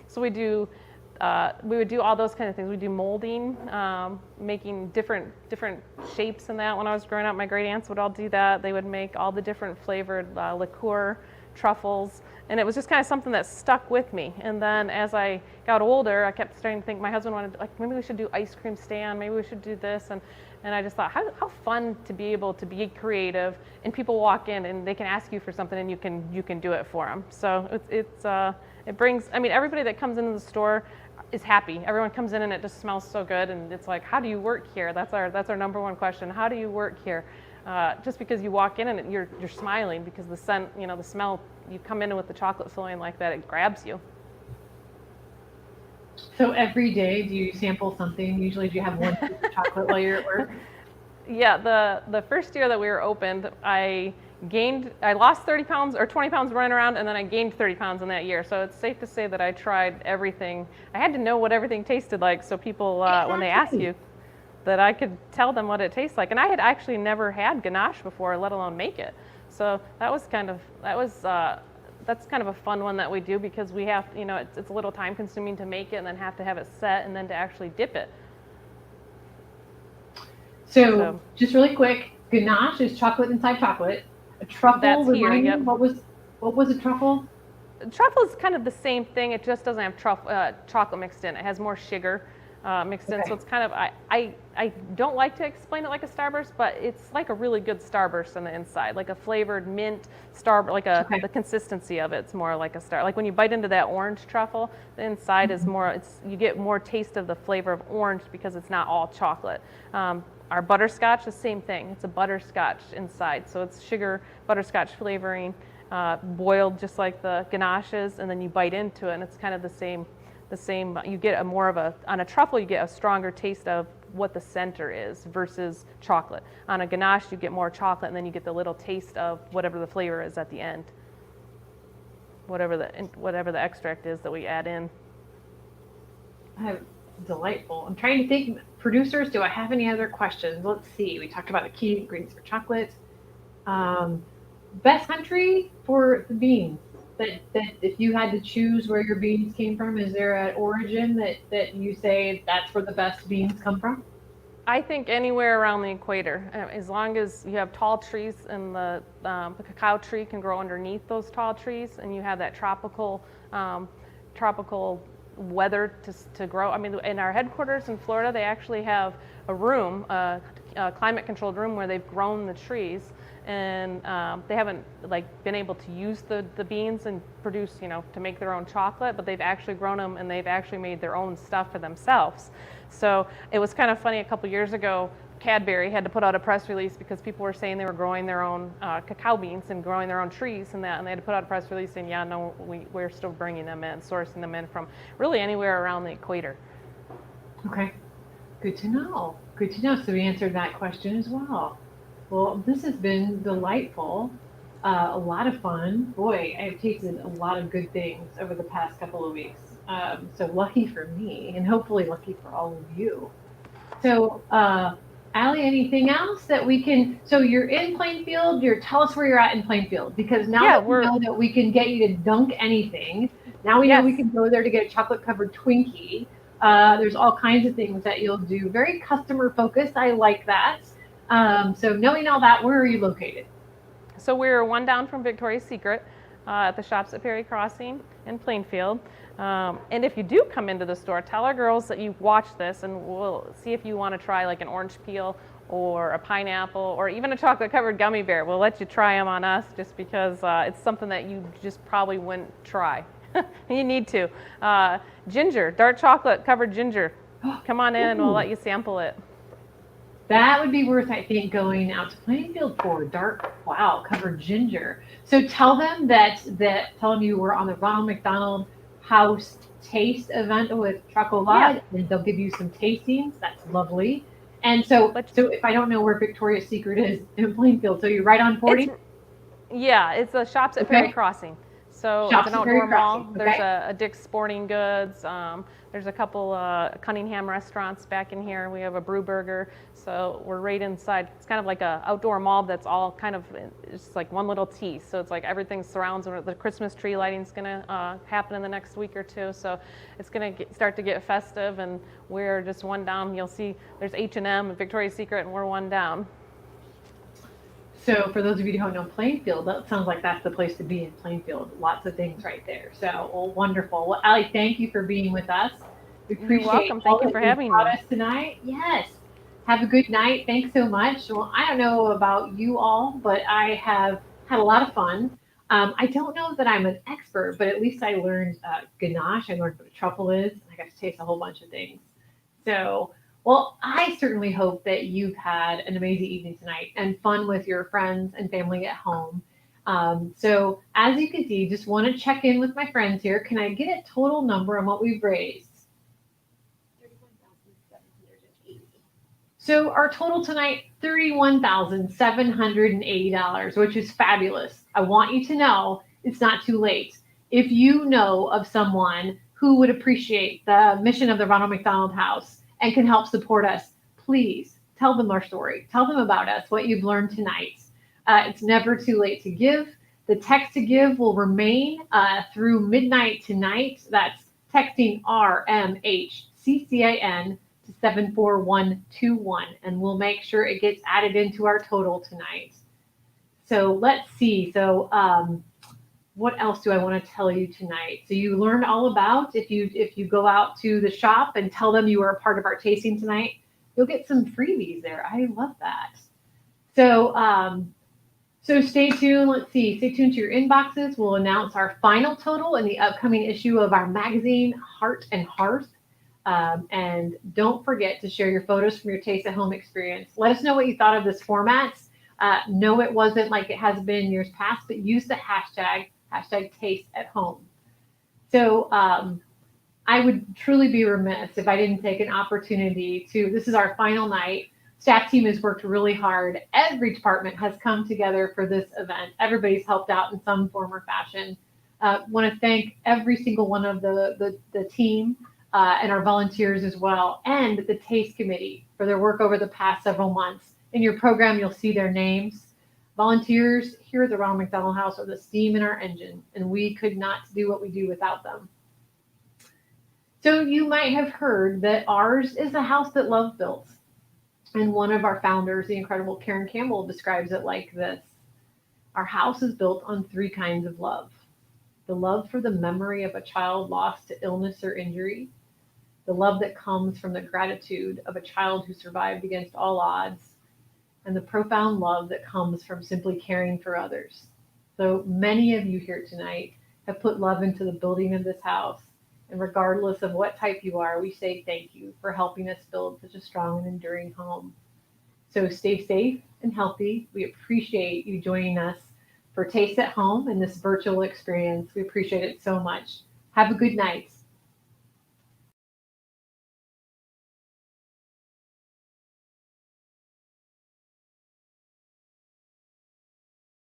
So we would do all those kind of things. We do molding, making different shapes in that. When I was growing up, my great aunts would all do that. They would make all the different flavored liqueur, truffles, and it was just kind of something that stuck with me. And then as I got older, I kept starting to think, my husband wanted, like, maybe we should do ice cream stand, maybe we should do this, and I just thought, how fun to be able to be creative, and people walk in and they can ask you for something and you can do it for them. So it brings, I mean, everybody that comes into the store is happy. Everyone comes in and it just smells so good, and it's like, how do you work here? That's our number one question. How do you work here? Just because you walk in and you're smiling, because the scent, you know, the smell, you come in with the chocolate filling like that, it grabs you. So every day, do you sample something? Usually, do you have one piece of chocolate while you're at work? Yeah, the first year that we were opened, I lost 30 pounds or 20 pounds running around, and then I gained 30 pounds in that year. So it's safe to say that I tried everything. I had to know what everything tasted like, so people, when they ask you, that I could tell them what it tastes like. And I had actually never had ganache before, let alone make it. So that's kind of a fun one that we do, because we have, it's a little time consuming to make it and then have to have it set and then to actually dip it. So just really quick, ganache is chocolate inside chocolate. A truffle, that's here, remind me, yep. what was a truffle? Truffle is kind of the same thing. It just doesn't have chocolate mixed in. It has more sugar mixed in. So it's kind of, I don't like to explain it like a Starburst, but it's like a really good Starburst on the inside, like a flavored mint Starburst, the consistency of it's more like a star. Like when you bite into that orange truffle, the inside is more, you get more taste of the flavor of orange because it's not all chocolate. Our butterscotch, the same thing. It's a butterscotch inside. So it's sugar, butterscotch flavoring, boiled just like the ganache is, and then you bite into it, and it's kind of the same. You get on a truffle, you get a stronger taste of what the center is versus chocolate. On a ganache, you get more chocolate, and then you get the little taste of whatever the flavor is at the end. Whatever the extract is that we add in. Delightful. I'm trying to think, producers, do I have any other questions? Let's see. We talked about the key ingredients for chocolate. Best country for the beans. That if you had to choose where your beans came from, is there an origin that you say that's where the best beans come from? I think anywhere around the equator, as long as you have tall trees and the cacao tree can grow underneath those tall trees, and you have that tropical weather to grow. I mean, in our headquarters in Florida, they actually have a room, a climate-controlled room where they've grown the trees, and they haven't been able to use the beans and produce, to make their own chocolate, but they've actually grown them and they've actually made their own stuff for themselves. So it was kind of funny, a couple years ago, Cadbury had to put out a press release because people were saying they were growing their own cacao beans and growing their own trees and they had to put out a press release saying, yeah, no, we're still bringing them in, sourcing them in from really anywhere around the equator. Okay, good to know. Good to know. So we answered that question as well. Well, this has been delightful, a lot of fun. Boy, I've tasted a lot of good things over the past couple of weeks. So lucky for me, and hopefully lucky for all of you. So, Allie, anything else that we can? So you're in Plainfield. Tell us where you're at in Plainfield, because now that we know that we can get you to dunk anything. Now we know we can go there to get a chocolate-covered Twinkie. There's all kinds of things that you'll do. Very customer-focused. I like that. So knowing all that, where are you located? So we're one down from Victoria's Secret at the shops at Perry Crossing in Plainfield. And if you do come into the store, tell our girls that you watch this, and we'll see if you want to try like an orange peel or a pineapple or even a chocolate-covered gummy bear. We'll let you try them on us just because it's something that you just probably wouldn't try. You need to. Ginger, dark chocolate-covered ginger. Come on in and we'll let you sample it. That would be worth, I think, going out to Plainfield for covered ginger. So tell them tell them you were on the Ronald McDonald House Taste event with Schakolad, and they'll give you some tastings. That's lovely. And so if I don't know where Victoria's Secret is in Plainfield, so you're right on 40? It's the shops at Perry Crossing. So Shops it's an at Perry outdoor mall. Crossing. There's a Dick's Sporting Goods. There's a couple Cunningham restaurants back in here. We have a Brew Burger. So we're right inside. It's kind of like an outdoor mall that's all kind of, it's like one little T. So it's like everything surrounds it. The Christmas tree lighting's going to happen in the next week or two. So it's going to start to get festive, and we're just one down. You'll see there's H&M and Victoria's Secret, and we're one down. So for those of you who don't know Plainfield, that sounds like that's the place to be in Plainfield. Lots of things right there. So, wonderful. Well, Allie, thank you for being with us. We appreciate You're welcome. Thank you for having me. Us tonight. Yes. Have a good night. Thanks so much. Well, I don't know about you all, but I have had a lot of fun. I don't know that I'm an expert, but at least I learned ganache. I learned what a truffle is. And I got to taste a whole bunch of things. So, well, I certainly hope that you've had an amazing evening tonight and fun with your friends and family at home. So as you can see, just want to check in with my friends here. Can I get a total number on what we've raised? So our total tonight, $31,780, which is fabulous. I want you to know it's not too late. If you know of someone who would appreciate the mission of the Ronald McDonald House and can help support us, please tell them our story. Tell them about us, what you've learned tonight. It's never too late to give. The text to give will remain through midnight tonight. That's texting RMHCCIN to 74121, and we'll make sure it gets added into our total tonight. So let's see. So what else do I want to tell you tonight? So you learned all about, if you go out to the shop and tell them you are a part of our tasting tonight, you'll get some freebies there. I love that. So so stay tuned. Let's see. Stay tuned to your inboxes. We'll announce our final total in the upcoming issue of our magazine, Heart and Hearth. And don't forget to share your photos from your Taste at Home experience. Let us know what you thought of this format. No, it wasn't like it has been in years past, but use the hashtag Taste at Home. So I would truly be remiss if I didn't take an opportunity to, this is our final night. Staff team has worked really hard. Every department has come together for this event. Everybody's helped out in some form or fashion. Want to thank every single one of the team and our volunteers as well, and the Taste Committee for their work over the past several months. In your program, you'll see their names. Volunteers here at the Ronald McDonald House are the steam in our engine, and we could not do what we do without them. So you might have heard that ours is a house that love built. And one of our founders, the incredible Karen Campbell, describes it like this. Our house is built on three kinds of love. The love for the memory of a child lost to illness or injury. The love that comes from the gratitude of a child who survived against all odds. And the profound love that comes from simply caring for others. So many of you here tonight have put love into the building of this house. And regardless of what type you are, we say thank you for helping us build such a strong and enduring home. So stay safe and healthy. We appreciate you joining us for Taste at Home and this virtual experience. We appreciate it so much. Have a good night.